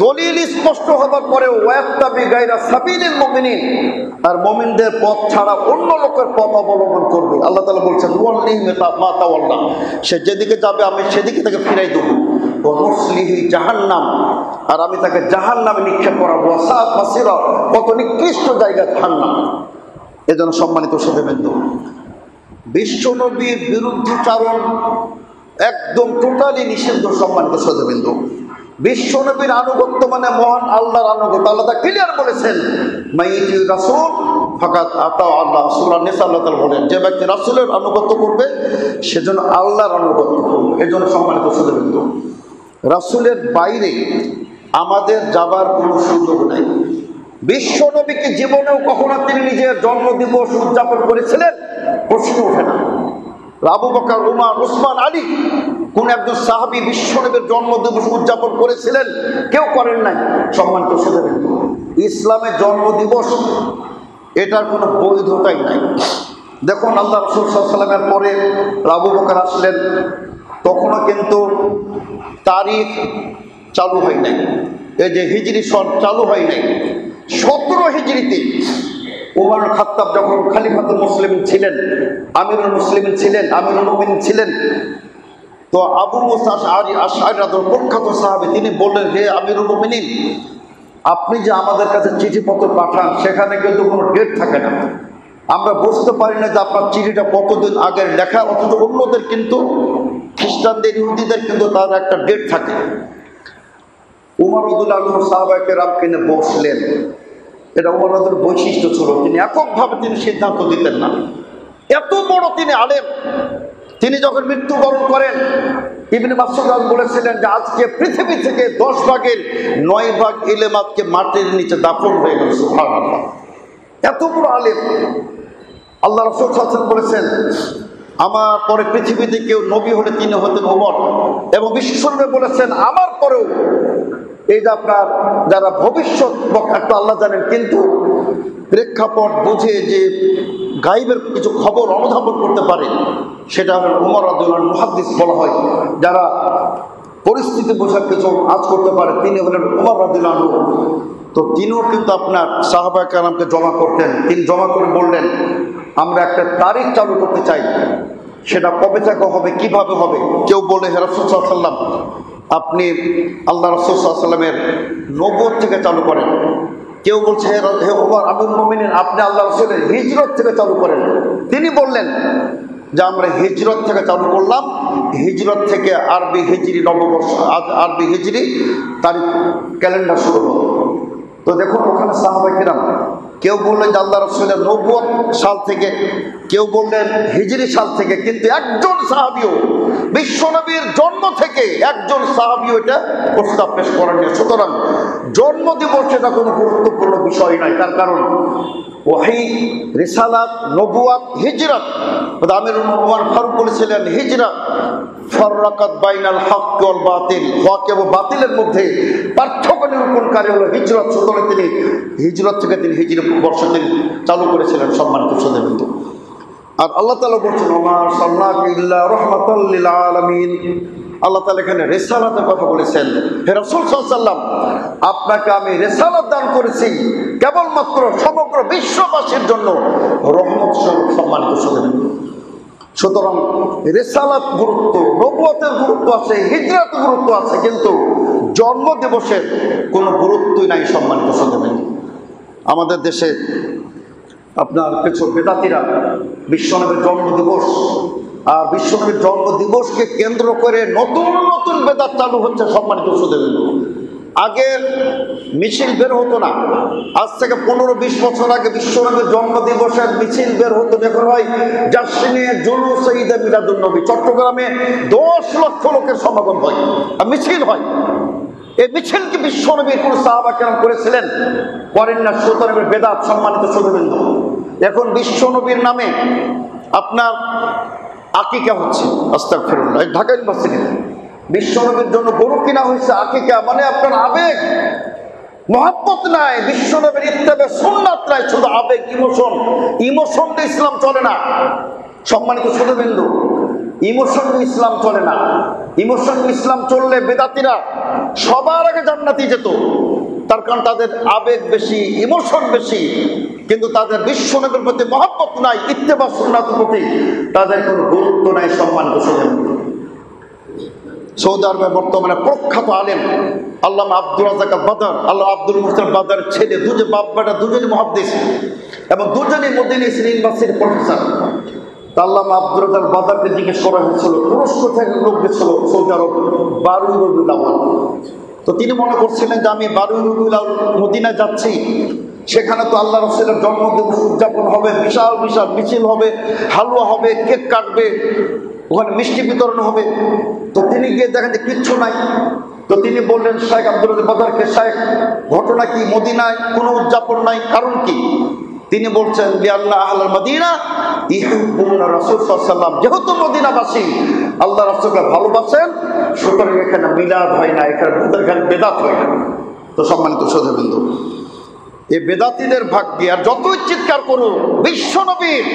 Speaker 1: দলিল স্পষ্ট হবার পরে, ওয়াত্তাবি গায়রা সাবিলিল মুমিনিন, আর মুমিনদের পথ ছাড়া অন্য লোকের পথ অবলম্বন করবে, আল্লাহ তাআলা বলছেন নুওয়াল্লিহি মা তাওয়াল্লা, সে যেদিকে যাবে আমি সেদিকে তাকে ফিরাই দেব। ওয়া নুসলিহি জাহান্নাম, আর আমি তাকে জাহান্নামে নিক্ষেপ করাবো। ওয়া সাআত মাসীরা, কত নিকৃষ্ট জায়গা জাহান্নাম। এজন্য সম্মানিত শ্রোতাবৃন্দ, বিশ্বনবীর বিরুদ্ধাচরণ একদম টোটালি নিষিদ্ধ। সম্মানিত শ্রোতাবৃন্দ, বিশ্বনবীর আনুগত্য মানে মহান আল্লাহর আনুগত্য। আল্লাহ ক্লিয়ার বলেছেন, মাইতি রাসূল ফাকাত আতা আল্লাহ। সূরা নিসা আল্লাহ তাআলা বলেন, যে ব্যক্তি রাসূলের আনুগত্য করবে সেজন্য আল্লাহর আনুগত্য করবে। এজন্য সম্মানিত শ্রোতাবৃন্দ, রাসূলের বাইরে আমাদের যাবার কোনো সুযোগ নাই। বিশ্বনবীকে জীবনেও কখনো তিনি নিজের জন্মদিবস উদযাপন করেছিলেন? প্রশ্ন ওঠে না। আবু বকর, উমর, উসমান, আলী, কোন একজন সাহাবী বিশ্বনবীর জন্মদিবস উদযাপন করেছিলেন? কেউ করেন নাই। সম্মানিত শ্রোতাবৃন্দ, ইসলামের জন্মদিবস এটার কোনো বৈধতাই নাই। দেখুন আল্লাহ রাসূল সাল্লাল্লাহু আলাইহি ওয়াসাল্লামের পরে আবু বকর আসলেন, তখনও কিন্তু তারিখ চালু হয় নাই, এই যে হিজরি সন চালু হয় নাই। 17 হিজরিতে ওমর খাত্তাব যখন খলিফাতুল মুসলিমিন ছিলেন, আমিরুল মুসলিমিন ছিলেন, আমিরুল মুমিনিন ছিলেন, তো আবু মুসা আশআরী রাদিয়াল্লাহু প্রখ্যাত সাহাবী, তিনি বললেন, হে আমিরুল মুমিনিন, আপনি যে আমাদের কাছে চিঠিপত্র পাঠান সেখানে কিন্তু কোনো ডেট থাকে না। আমরা বুঝতে পারি না যে আপনার চিঠিটা কতদিন আগের লেখা, অথচ অন্যদের কিন্তু খ্রিস্টানদের, ইহুদিদের কিন্তু তার একটা ডেট থাকে। উমর রাদিয়াল্লাহু আনহু সাহাবায়ে কেরামকে নিয়ে বসলেন। এটা উমরের বৈশিষ্ট্য ছিল, তিনি এককভাবে তিনি সিদ্ধান্ত দিতেন না। এত বড় তিনি আলেম। তিনি যখন মৃত্যুবরণ করেন, ইবনে মাসউদ বলেছিলেন যে আজকে পৃথিবী থেকে 10 ভাগের 9 ভাগ ইলমাতকে মাটির নিচে দাফন হয়ে গেল। সুবহানাল্লাহ, এত বড় আলেম। আল্লাহ রাসূল সাল্লাল্লাহু আলাইহি ওয়াসাল্লাম বলেছেন, আমার পরে পৃথিবীতে কেউ নবী হলে তিনি হতেন ওমর। এবং বিশ্বনবী বলেছেন, আমার পরেও এই যে আপনার যারা ভবিষ্যৎ বক্তা আল্লাহ জানেন, কিন্তু প্রেক্ষাপট বুঝে যে গায়েবের কিছু খবর অনুধাবন করতে পারে, সেটা হল উমর রাদিয়াল্লাহু আনহু। মুহাদ্দিস বলা হয়, যারা পরিস্থিতি বোঝার কিছু আজ করতে পারে, তিনি হলেন উমর রাদিয়াল্লাহু আনহু। তো তিনিও কিন্তু আপনার সাহাবায়ে কেরামকে জমা করতেন। তিনি জমা করে বললেন, আমরা একটা তারিখ চালু করতে চাই, সেটা কবে থেকে হবে, কিভাবে হবে। কেউ বলে, হে রাসূল সাল্লাল্লাহু আলাইহি ওয়াসাল্লাম, আপনি আল্লাহ রাসূল সাল্লাল্লাহু আলাইহি ওয়াসাল্লামের নবুয়ত থেকে চালু করেন। কেউ বলছে, হে ওমর আমিরুল মুমিনিন, আপনি আল্লাহ রাসূলের হিজরত থেকে চালু করেন। তিনি বললেন যে আমরা হিজরত থেকে চালু করলাম, হিজরত থেকে আরবি হিজরি নববর্ষ, আরবি হিজরি তারিখ ক্যালেন্ডার শুরু হল। তো দেখুন ওখানে সাহাবায়ে কেরাম কেউ বললেন যে আল্লাহ রাসূলের নবুয়ত সাল থেকে, কেউ বললেন হিজরি সাল থেকে, কিন্তু একজন সাহাবীও বিশ্বনবীর জন্ম থেকে একজন সাহাবী ওইটা প্রস্তাব পেশ করেননি। সুতরাং জন্ম দিবস এটা কোনো গুরুত্বপূর্ণ বিষয় নয়। তার কারণ ওয়াহী, রিসালাত, নবুয়াত, হিজরত। আমিরুল মুমিনিন ফারুক বলেছিলেন, হিজরত ফাররাকাত বাইনাল হক ওয়াল বাতিল, হক এবং বাতিলের মধ্যে পার্থক্য নিরূপণকারী হলো হিজরত। সুতরাং তিনি হিজরত থেকে তিনি হিজরি বর্ষ তিনি চালু করেছিলেন। সম্মানিত শ্রোতাবৃন্দ, আর আল্লাহ তাআলা বলছেন, ওমা আরসালনাকা ইল্লা রাহমাতাল লিল আলামিন। আল্লাহ তাআলা এখানে রিসালাতের কথা বলেছেন। হে রাসূল সাল্লাল্লাহু আলাইহি ওয়াসাল্লাম, আপনাকে আমি রিসালাত দান করেছি কেবলমাত্র সমগ্র বিশ্ববাসীর জন্য রহমত স্বরূপ। সম্মানিত শ্রোতাবৃন্দ, সুতরাং রিসালাত গুরুত্ব, নবুয়তের গুরুত্ব আছে, হিজরতের গুরুত্ব আছে, কিন্তু জন্ম দিবসের কোনো গুরুত্বই নাই। সম্মানিত শ্রোতাবৃন্দ, আমাদের দেশে আপনার কিছু বেদাতিরা বিশ্বনবীর জন্মদিবস আর বিশ্বনবীর জন্মদিবসকে কেন্দ্র করে নতুন নতুন বেদাত চালু হচ্ছে। সম্মানিত শ্রোতাবৃন্দ, আগে মিছিল বের হতো না। আজ থেকে 15-20 বছর আগে বিশ্বনবীর জন্মদিবসের মিছিল বের হতো। দেখুন ভাই, জাসনে জুলুস ঈদে মিলাদুন নবী, চট্টগ্রামে 10 লক্ষ লোকের সমাগম হয় আর মিছিল হয়। এই মিছিল কি বিশ্বনবীর কোন সাহাবা কেরাম করেছিলেন? করেন না। সুতরাং বেদাত। সম্মানিত শ্রোতাবৃন্দ, এখন বিশ্বনবীর নামে আপনার আকিকা হচ্ছে। আস্তাগফিরুল্লাহ। ঢাকা ইউনিভার্সিটিতে বিশ্বনবীর জন্য গরু কিনা হয়েছে, আকিকা মানে আপনার আবেগ, মহব্বত নাই, বিশ্বনবীর ইত্তেবা সুন্নাত নাই, শুধু আবেগ, ইমোশন। ইমোশন দিয়ে ইসলাম চলে না। সম্মানিত শ্রোতাবৃন্দ, ইমোশন দিয়ে ইসলাম চলে না। ইমোশন দিয়ে ইসলাম চললে বেদাতিরা সবার আগে জান্নাতে যেত। তার কারণ তাদের আবেগ বেশি, ইমোশন বেশি, কিন্তু তাদের বিশ্বনবীর প্রতি মহব্বত নাই, ইত্তেবা সুন্নাতের প্রতি তাদের কোনো গুরুত্ব নাই। সম্মানিত শ্রোতাবৃন্দ, সৌদি আরবে বর্তমানে প্রখ্যাত আলেম আল্লামা আব্দুর রাজ্জাক বাদর, আল্লাহ আব্দুল মুহসিন বাদরের ছেলে, দুজন বাপ বেটা, দুজনই মুহাদ্দিস এবং দুজনই মদিনা ইউনিভার্সিটির প্রফেসর। আল্লামা আব্দুর রাজ্জাক বাদরকে জিজ্ঞেস করা হয়েছিল, তুরস্ক থেকে লোক গেছিল সৌদি আরব 12 রবিউল আউয়াল। তো তিনি মনে করছিলেন যে আমি 12 রবিউল আউয়াল মদিনায় যাচ্ছি, সেখানে তো আল্লাহ রাসূলের জন্মদিবস উদযাপন হবে, বিশাল বিশাল মিছিল হবে, হালুয়া হবে, কেক কাটবে, ওখানে মিষ্টি বিতরণ হবে। তো তিনি গিয়ে দেখেন যে কিচ্ছু নাই। তো তিনি বললেন শাইখ আব্দুর রাজ্জাক বাদরকে, শাইখ ঘটনা কি, মদিনায় কোনো উদযাপন নাই, কারণ কি? তিনি বলছেন, লিআন্না আহলাল মদিনা ইউহিব্বুনা রাসূল সাল্লাল্লাহু আলাইহি ওয়াসাল্লাম, যেহেতু মদিনাবাসী আল্লাহ রাসূলকে ভালোবাসেন, সুতরাং এখানে মিলাদ হয় না, এখানে বেদাত হয় না। তো সম্মানিত শ্রোতাবৃন্দ, এই বেদাতিদের ভাগ্যে আর যতই চিৎকার করুক, বিশ্বনবীর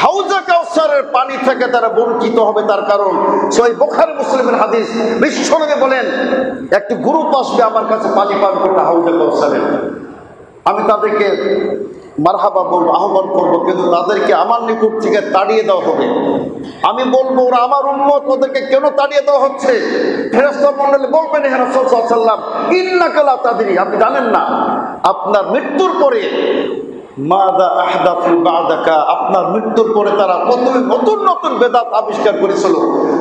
Speaker 1: হাউজে কাউসারের পানি থেকে তারা বঞ্চিত হবে। তার কারণ সহিহ বুখারী মুসলিমের হাদিস, বিশ্বনবী বলেন, একটি গ্রুপ আসবে আমার কাছে পানি পান করতে হাউজে কাউসারের, আমি তাদেরকে মারহাবা বলবো, আহ্বান করবো, কিন্তু তাদেরকে আমার নিকট থেকে তাড়িয়ে দেওয়া হবে। আমি বলবো, ওরা আমার উম্মত, ওদেরকে কেন তাড়িয়ে দেওয়া হচ্ছে? ফেরেশতা মণ্ডলী বলবেন, হে রাসূল সাল্লাল্লাহু আলাইহি ওয়াসাল্লাম, ইন্নাকা লা তাদরি, আপনি জানেন না আপনার মৃত্যুর পরে মাযা আহদাথু বা'দাকা, আপনার মৃত্যুর পরে তারা কত নতুন নতুন বেদাত আবিষ্কার করেছিল।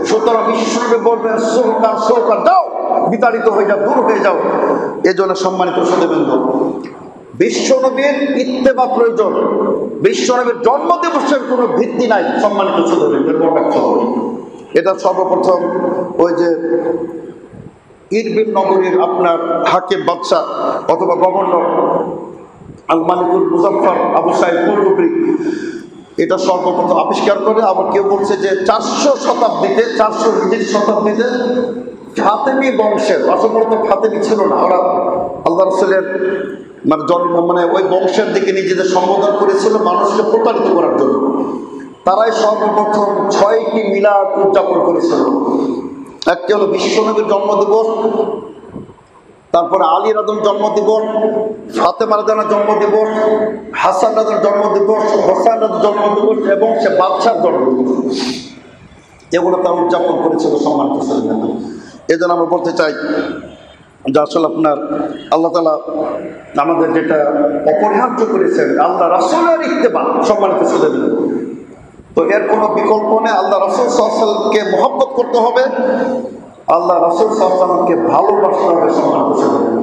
Speaker 1: সুতরাং বিশ্বনবী বলবেন, সুলতান সুলতান, যাও, বিতাড়িত হয়ে যাও, দূর হয়ে যাও। এজন্য সম্মানিত শ্রোতাবৃন্দ, বিশ্বনবীর ইত্তেবা প্রয়োজন। বিশ্বনবীর জন্মদিবসের কোনো ভিত্তি নাই। সম্মানিত শ্রোতাবৃন্দ, এটা সর্বপ্রথম ওই যে ইরবিল নগরীর আপনার হাকিম বাদশাহ অথবা গভর্নর আল মালিকুল মুজাফফর আবু সাইদ কুরতুবী এটা সর্বপ্রথম আবিষ্কার করে। আবার কেউ বলছে যে 400 শতাব্দীতে, 400 হিজরি শতাব্দীতে ফাতেমি বংশের, অসম্ভবত ফাতেমি ছিল না, ওরা আল্লাহ রাসূলের মানে জন্ম মানে ওই বংশের দিকে নিজেদের সম্বোধন করেছিল মানুষকে প্রতারিত করার জন্য। তারাই সর্বপ্রথম 6টি মিলাদ উদযাপন করেছিল। একটি হলো বিশ্বনবীর জন্মদিবস, তারপরে আলী রাদিয়াল্লাহু জন্মদিবস, ফাতেমা রাদিয়াল্লাহু জন্মদিবস, হাসান রাদিয়াল্লাহু জন্মদিবস, হোসেন রাদিয়াল্লাহু জন্মদিবস এবং সে বাদশার জন্মদিবস, এগুলো তারা উদযাপন করেছিল। সম্মানিত শ্রোতাবৃন্দ, এজন্য আমরা বলতে চাই যে আসলে আপনার আল্লাহ তাআলা আমাদের যেটা অপরিহার্য করেছেন আল্লাহ রাসূলের ইত্তেবা। সম্মানিত শ্রোতাবৃন্দ, তো এর কোনো বিকল্প নেই। আল্লাহ রাসূল সাল্লাল্লাহু আলাইহি ওয়াসাল্লামকে মহব্বত করতে হবে, আল্লাহ রাসূল সাল্লাল্লাহু আলাইহি ওয়াসাল্লামকে ভালোবাসতে হবে। সম্মানিত শ্রোতাবৃন্দ,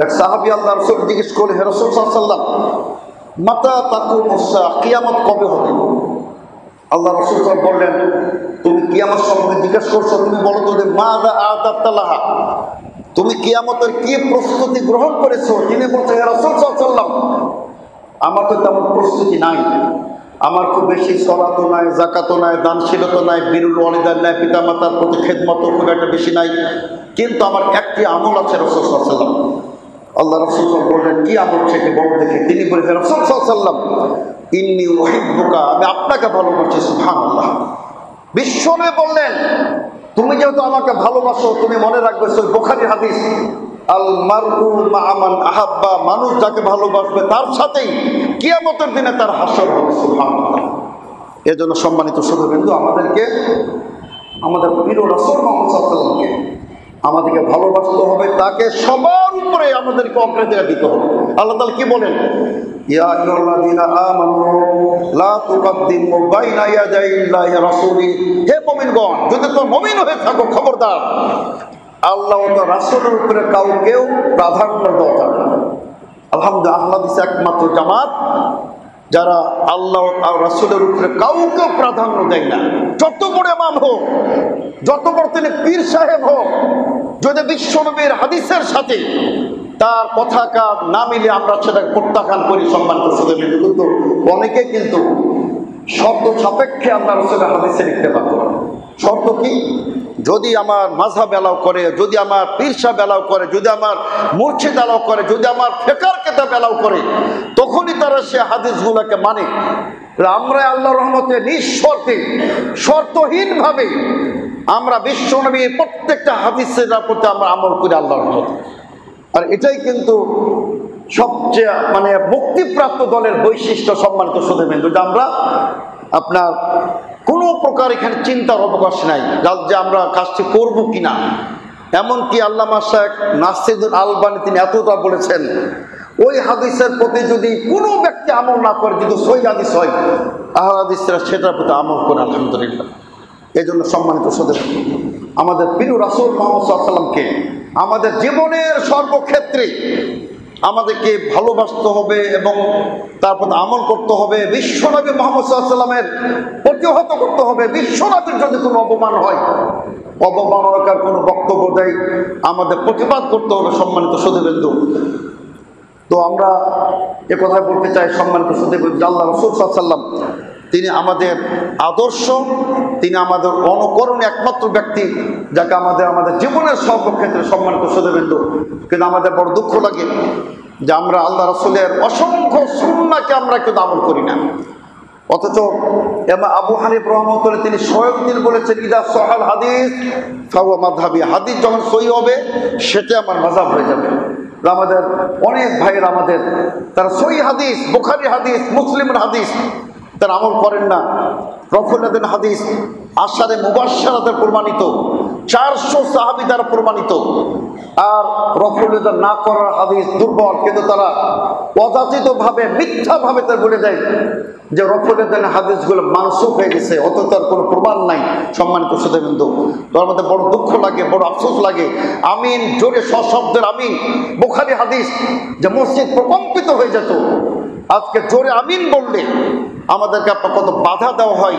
Speaker 1: এক সাহাবী আল্লাহ রাসূল জিজ্ঞেস করে, হে রাসূল সাল্লাল্লাহু আলাইহি ওয়াসাল্লাম, মাতা তাকুমুস সাআহ, কিয়ামত কবে হবে? আল্লাহ রাসূল বললেন, তুমি কিয়ামত সম্পর্কে জিজ্ঞেস করছো, তুমি বলো তো যে মাযা আ'তাতা লাহা, তুমি কিয়ামতের কি প্রস্তুতি গ্রহণ করেছো? তিনি বলছেন, ইয়া রাসূল সাল্লাল্লাহু আলাইহি ওয়াসাল্লাম, আমার তো তেমন প্রস্তুতি নাই, আমার খুব বেশি সালাতও নাই, যাকাতও নাই, দানশীলতা নাই, বিরুল ওয়ালিদাইন নাই, পিতামাতার প্রতি খেদমতও খুব একটা বেশি নাই, কিন্তু আমার একটি আমল আছে রাসূল সাল্লাল্লাহু আলাইহি ওয়াসাল্লাম। আল্লাহ রাসূল বললেন, কি আমল সেটি বলো দেখি। তিনি বললেন, রাসূল সাল্লাল্লাহু আলাইহি ওয়াসাল্লাম, ইন্নী উহিব্বুকা, আমি আপনাকে ভালোবাসি। সুবহানাল্লাহ। বিশ্বনবী বললেন, তুমি যেহেতু আমাকে ভালোবাসো, তুমি মনে রাখবে সহিহ বুখারীর হাদিস, আল মারউ মা মান আহাব্বা, মানুষ যাকে ভালোবাসবে তার সাথেই কিয়ামতের দিনে তার হাসর হবে। সুবহানাল্লাহ। এজন্য সম্মানিত শুধুবিন্দু, আমাদেরকে আমাদের প্রিয় রাসূল মুহাম্মদ সাল্লাল্লাহু আলাইহি ওয়াসাল্লামকে আমাদেরকে ভালোবাসতে হবে, তাকে সবার উপরে আমাদেরকে অগ্রাধিকার দিতে হবে। আল্লাহ তাআলা কি বলেন, ইয়া আইয়ুহাল্লাযীনা আমানু লা তুকদ্দিমু বাইনা ইয়াদাইল্লাহি ওয়া রাসূলি, হে মুমিনগণ, যদি তোমরা মুমিন হয়ে থাকো, খবরদার আল্লাহ ও তার রাসূলের উপরে কাউকেও প্রাধান্য দেওয়া যাবে না। আলহামদুলিল্লাহ, আহলাদিস একমাত্র জামাত যারা আল্লাহ আর রাসূলের উপরে কাউকে প্রাধান্য দেয় না। যত বড় ইমাম হোক, যত বড় তিনি পীর সাহেব হোক, যদি বিশ্বনবীর হাদিসের সাথে তার কথা কাজ না মিলে আমরা সেটাকে প্রত্যাখ্যান করি। সম্মানিত শুধুবিন্দু, কিন্তু অনেকে কিন্তু শর্ত সাপেক্ষে আল্লাহ রাসূলের হাদিসে লিখতে পারত। শর্ত কি? যদি আমার মাযহাব এলাও করে, যদি আমার পীর সাহেব এলাও করে, যদি আমার মুর্শিদ এলাও করে, যদি আমার ফিকহের কিতাব এলাও করে, তখনই তারা সে হাদিসগুলোকে মানে। আমরা আল্লাহর রহমতে নিঃশর্তে, শর্তহীনভাবে আমরা বিশ্বনবীর প্রত্যেকটা হাদিসের প্রতি আমরা আমল করি আল্লাহর রহমতে। আর এটাই কিন্তু সবচেয়ে মুক্তিপ্রাপ্ত দলের বৈশিষ্ট্য। সম্মানিত শুধুবিন্দু, যে আমরা আপনার কোনো প্রকার এখানে চিন্তার অবকাশ নাই যে আমরা কাজটি করবো কিনা। এমনকি আল্লামা শাইখ নাসিরুদ্দিন আলবানী তিনি এতটা বলেছেন, ওই হাদিসের প্রতি যদি কোনো ব্যক্তি আমল না করে, যদি সহিহ হাদিস হয়, আহলে হাদিসরা সেটার প্রতি আমল করে। আলহামদুলিল্লাহ। এই জন্য সম্মানিত শুধুবিন্দু, আমাদের প্রিয় রাসূল মুহাম্মদ সাল্লাল্লাহু আলাইহি ওয়াসাল্লামকে আমাদের জীবনের সর্বক্ষেত্রে আমাদেরকে ভালোবাসতে হবে এবং তারপর আমল করতে হবে। বিশ্বনবী মুহাম্মদ সাল্লাল্লাহু আলাইহি ওয়াসাল্লামের প্রতিহত করতে হবে। বিশ্বনবীর যদি কোনো অপমান হয়, অবমাননাকার কোনো বক্তব্য দেয়, আমাদের প্রতিবাদ করতে হবে। সম্মানিত শুধুবিন্দু, তো আমরা এ কথা বলতে চাই, সম্মানিত শুধুবিন্দু, আল্লাহ রাসূল সাল্লাল্লাহু আলাইহি ওয়াসাল্লাম তিনি আমাদের আদর্শ, তিনি আমাদের অনুকরণীয় একমাত্র ব্যক্তি, যাকে আমাদের জীবনের সর্বক্ষেত্রে। সম্মানিত শুধুবিন্দু, কিন্তু আমাদের বড় দুঃখ লাগে যে আমরা আল্লাহ রাসূলের অসংখ্য সুন্নাহকে আমরা কিন্তু আমল করি না। অথচ আবু হানিফা রাহমাতুল্লাহ তিনি স্বয়ং তিনি বলেছেন, ইদা সহাল হাদিস ফাহুয়া মাযহাবি, হাদিস যখন সহিহ হবে সেটা আমার মাযহাব হয়ে যাবে। আমাদের অনেক ভাইয়েরা তারা সহিহ হাদিস, বুখারী হাদিস, মুসলিমের হাদিস তারা আমল করেন না। রফুল হাদিস আশারে মুবাশশারাতে প্রমাণিত, 400 সাহাবী দ্বারা প্রমাণিত। আর রফুল না করার হাদিস দুর্বল, কিন্তু তারা অযাচিতভাবে মিথ্যাভাবে তারা বলে দেয় যে রফুল হাদিসগুলো মানসুখ হয়ে গেছে, অথচ তার কোনো প্রমাণ নাই। সম্মানিত শুধুবিন্দু, তো আমাদের বড় দুঃখ লাগে, বড় আফসোস লাগে। আমিন জোরে সশব্দের আমিন, বুখারী হাদিস, যে মসজিদ প্রকম্পিত হয়ে যেত, আজকে জোরে আমিন বললে আমাদেরকে কত বাধা দেওয়া হয়।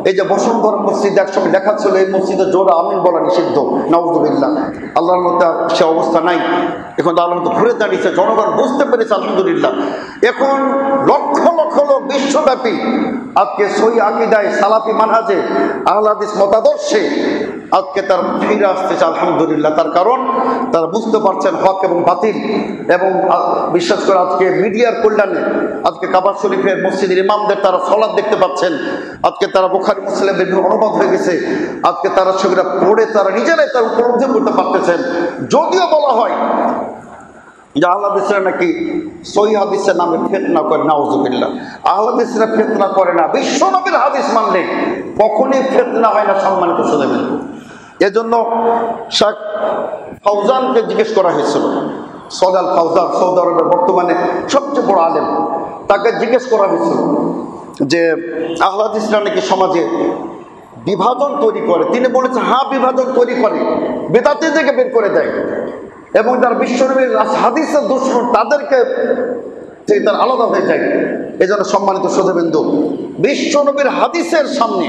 Speaker 1: এই যে বসুন্ধরা মসজিদ একসময় লেখা ছিল এই মসজিদে জোরে আমিন বলা নিষিদ্ধ, নাউযুবিল্লাহ। আল্লাহর মধ্যে সে অবস্থা নাই। এখন তো আল্লাহর মধ্যে ঘুরে দাঁড়িয়েছে, জনগণ বুঝতে পেরেছে, আলহামদুলিল্লাহ। এখন লক্ষ লক্ষ লোক বিশ্বব্যাপী আজকে সহিহ আকীদায়, সালাফি মানহাজে, আহলে হাদিস মতাদর্শে আজকে তার ফিরে আসতেছে, আলহামদুলিল্লাহ। তার কারণ তারা বুঝতে পারছেন হক এবং বাতিল। এবং বিশেষ করে আজকে মিডিয়ার কল্যাণে আজকে কাবা শরীফের মসজিদের ইমামদের তারা সালাত দেখতে পাচ্ছেন। আজকে তারা বুখারী মুসলিমের বিভিন্ন অনুবাদ হয়ে গেছে, আজকে তারা সেগুলো পড়ে তারা নিজেরাই তার উপলব্ধি করতে পারতেছেন। যদিও বলা হয় যে আহলে হাদিসরা নাকি সহিহ হাদিসের নামে ফিতনা করে, নাউযুবিল্লাহ। আহলে হাদিসরা ফিতনা করে না, বিশ্বনবীর হাদিস মানলে কখনোই ফিতনা হয় না। সম্মানিত শুধুবিন্দু, এজন্য শেখ ফাউজানকে জিজ্ঞেস করা হয়েছিল, সদাল ফাউজান সৌদি আরবের বর্তমানে সবচেয়ে বড় আলেম, তাকে জিজ্ঞেস করা হয়েছিল যে আহলে হাদিসরা নাকি সমাজে বিভাজন তৈরি করে। তিনি বলেছেন, হ্যাঁ বিভাজন তৈরি করে, বেদাতীদেরকে বের করে দেয় এবং যারা বিশ্বনবীর হাদিসের দুশমন তাদেরকে থেকে তারা আলাদা হয়ে যায়। এই জন্য সম্মানিত শ্রোতাবৃন্দু, বিশ্ব নবীর হাদিসের সামনে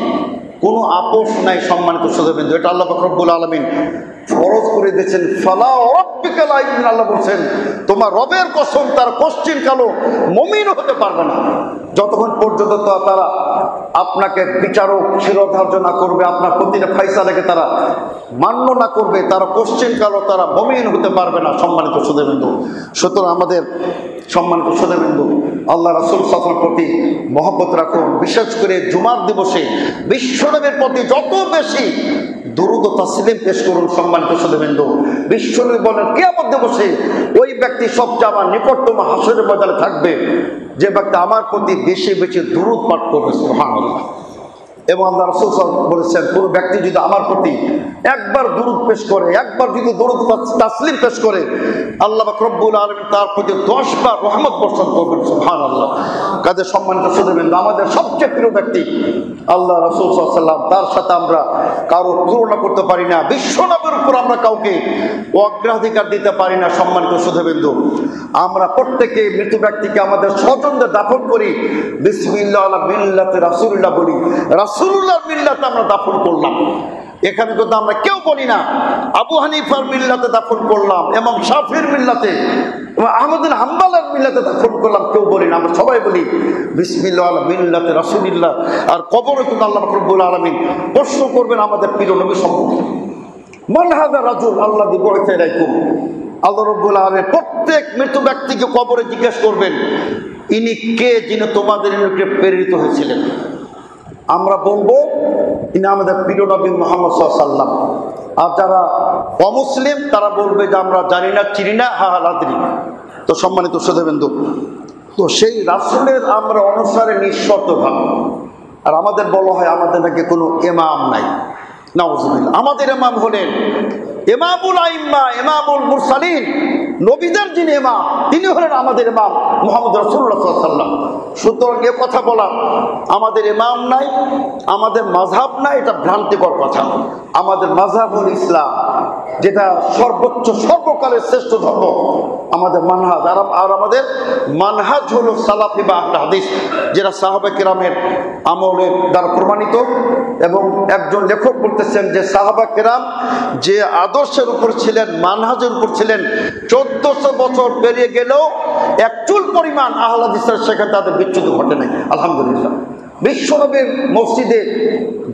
Speaker 1: কোনো আপোষ নাই। সম্মানিত শ্রোতাবৃন্দু, এটা আল্লাহ পাক রব্বুল আলামিন ফরজ করে দিয়েছেন। ফালা রাব্বিকা লা ইউমিনুন, আল্লাহ বলছেন তোমার রবের কসম তারা কোশ্চিন কালো মুমিন হতে পারবে না যতক্ষণ পর্যন্ত তারা আপনাকে বিচারক শিরোধার্য না করবে, আপনার প্রতিটা ফাইসালাকে তারা মান্য না করবে, তারা কোশ্চিন কালো তারা মুমিন হতে পারবে না। সম্মানিত শ্রোতাবৃন্দু, সুতরাং আমাদের সম্মানিত শ্রোতাবৃন্দু, আল্লাহ রাসূল সাল্লাল্লাহু আলাইহি ওয়াসাল্লামের প্রতি মহব্বত রাখুন। বিশেষ করে জুমার দিবসে বিশ্বনবীর প্রতি যত বেশি দুরূদ ও তাসলিম পেশ করুন। সম্মানিত শ্রোতাবৃন্দু, বিশ্বনবী বলেন কিয়ামত দিবসে ওই ব্যক্তি সবচেয়ে আমার নিকটতম হাসরের ময়দানে থাকবে যে ব্যক্তি আমার প্রতি বেশি বেশি দুরূদ পাঠ করবে। সুবহানাল্লাহ। এবং আল্লাহ রাসূল সাল্লাল্লাহু আলাইহি ওয়াসাল্লাম বলেছেন কোন ব্যক্তি যদি আমার প্রতি একবার দুরূদ পেশ করে, একবার যদি দুরূদ তাসলিম পেশ করে, আল্লাহ পাক রব্বুল আলামিন তার প্রতি 10 বার রহমত বর্ষণ করবেন। সুবহানাল্লাহ। কাজে সম্মানিত শ্রোতাবৃন্দ, আমাদের সবচেয়ে প্রিয় ব্যক্তি আল্লাহ রাসূল সাল্লাল্লাহু আলাইহি ওয়াসাল্লাম, তার সাথে আমরা কারো তুলনা করতে পারি না। বিশ্বনবীর উপর আমরা কাউকে অগ্রাধিকার দিতে পারি না। সম্মানিত শ্রোতাবৃন্দ, আমরা প্রত্যেকে মৃত ব্যক্তিকে আমাদের স্বজনদের দাফন করি, বিসমিল্লাহ আলা মিল্লাতে রাসূলুল্লাহ বলি, রাসূলুল্লাহর মিল্লাতে আমরা দাফন করলাম। এখানে কিন্তু আমরা কেউ বলি না আবু হানিফার মিল্লাতে দাফন করলাম, ইমাম শাফির মিল্লাতে, আহমদ বিন হাম্বলের মিল্লাতে দাফন করলাম, কেউ বলি না। আমরা সবাই বলি বিসমিল্লাহ আলা মিল্লাতে রাসূলুল্লাহ। আর কবরে কিন্তু আল্লাহ রব্বুল আলামিন প্রশ্ন করবেন আমাদের প্রিয় নবী সম্পর্কে, মান হাযা রাজুল আল্লাযী বুইসা ইলাইকুম। আল্লাহ রব্বুল আলামিন প্রত্যেক মৃত ব্যক্তিকে কবরে জিজ্ঞেস করবেন ইনি কে, যিনি তোমাদের নিকটে প্রেরিত হয়েছিলেন। আমরা বলবো ইনি আমাদের প্রিয় নবী মুহাম্মদ সাল্লাল্লাহু আলাইহি ওয়াসাল্লাম। আর যারা অমুসলিম তারা বলবে যে আমরা জানি না, চিনি না, হা লাদ্রি। তো সম্মানিত শ্রোতাবৃন্দ, তো সেই রাসূলের আমরা অনুসারে নিঃশর্ত ভাব। আর আমাদের বলা হয় আমাদের নাকি কোনো ইমাম নাই। নাউযুবিল্লাহ। আমাদের ইমাম হলেন ইমামুল আইম্মা, ইমামুল মুরসালিন, নবীদের যিনি ইমাম তিনি হলেন আমাদের ইমাম মুহাম্মদ রাসূলুল্লাহ সাল্লাল্লাহু আলাইহি ওয়াসাল্লাম। সুতরাং এ কথা বলা আমাদের ইমাম নাই, আমাদের মাযহাব নাই, এটা ভ্রান্তিকর কথা। আমাদের মাযহাব হল ইসলাম, যেটা সর্বোচ্চ সর্বকালের শ্রেষ্ঠ ধর্ম। আমাদের মানহাজ আর আমাদের মানহাজ হলো সালাফি বা আহলে হাদিস, যেটা সাহাবায়ে কেরামের আমলের দ্বারা প্রমাণিত। এবং একজন লেখক বলতেছেন যে সাহাবায়ে কেরাম যে আদর্শের উপর ছিলেন, মানহাজের উপর ছিলেন, 1400 বছর পেরিয়ে গেলেও এক চুল পরিমাণ আহলে হাদিসের সেখানে তাদের বিচ্যুতি ঘটে নাই। আলহামদুলিল্লাহ। বিশ্বনবীর মসজিদে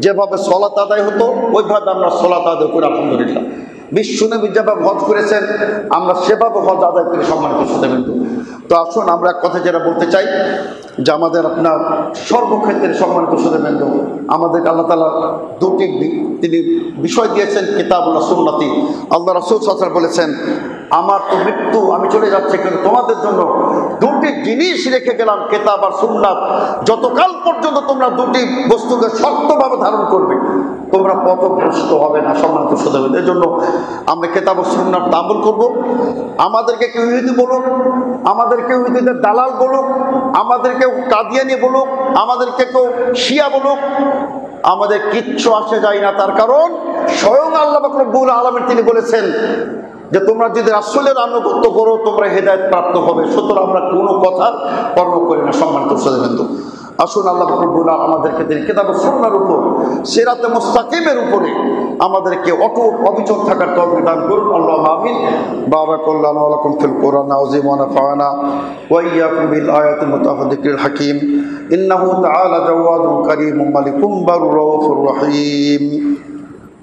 Speaker 1: যেভাবে সালাত আদায় হতো ওইভাবে আমরা সালাত আদায় করি। আলহামদুলিল্লাহ। বিশ্বনবী যেভাবে হজ করেছেন আমরা সেভাবে হজ আদায় করি। সম্মানিত শ্রোতাবৃন্দ, তো আসুন আমরা এক কথা যেটা বলতে চাই যে আমাদের আপনার সর্বক্ষেত্রে সম্মানিত শ্রোতাবৃন্দ, আমাদেরকে আল্লাহ তাআলা দুটি তিনি বিষয় দিয়েছেন, কিতাবুল্লাহ সুন্নতি। আল্লাহ রাসূল সাল্লাল্লাহু আলাইহি ওয়াসাল্লাম বলেছেন আমার তো মৃত্যু, আমি চলে যাচ্ছি, কিন্তু তোমাদের জন্য দুটি জিনিস রেখে গেলাম, কিতাব আর সুন্নাত। যতকাল পর্যন্ত তোমরা দুটি বস্তুকে শক্তভাবে ধারণ করবে তোমরা পথভ্রষ্ট হবে না। সম্মানিত শ্রোতাবৃন্দ, এর জন্য আমরা কিতাব ও সুন্নাত আমল করব। আমাদেরকে কেউ ইহুদি বলুক, আমাদেরকে ইহুদিদের দালাল বলুক, আমাদেরকে কাদিয়ানি বলুক, আমাদেরকে কেউ শিয়া বলুক, আমাদের কিচ্ছু আসে যায় না। তার কারণ স্বয়ং আল্লাহ পাক রব্বুল আলামিন তিনি বলেছেন যে তোমরা যদি রাসূলের আনুগত্য করো তোমরা হেদায়েত প্রাপ্ত হবে। সুতরাং আমরা কোনো কথার কর্ম করি না। সম্মানিত শ্রোতাবৃন্দ, আসুন আল্লাহ পাক রব্বুল আলামিন আমাদেরকে তিনি কিতাব ও সুন্নাহর উপর, সিরাতে মুস্তাকিমের উপরে আমাদেরকে অটল অবিচল থাকার তৌফিক দান করুন। আল্লাহুম্মা আমিন। বারাকাল্লাহু ওয়া লাকুম ফিল কুরআনিল আযীম ওয়া নাফা'না ওয়া ইয়্যাকুম বিল আয়াতিল মুতাফাদ্দিকিল হাকীম। ইন্নাহু তাআলা জাওয়াদুন কারীমুম মালিকুম বারুর রাউফুর রহিম।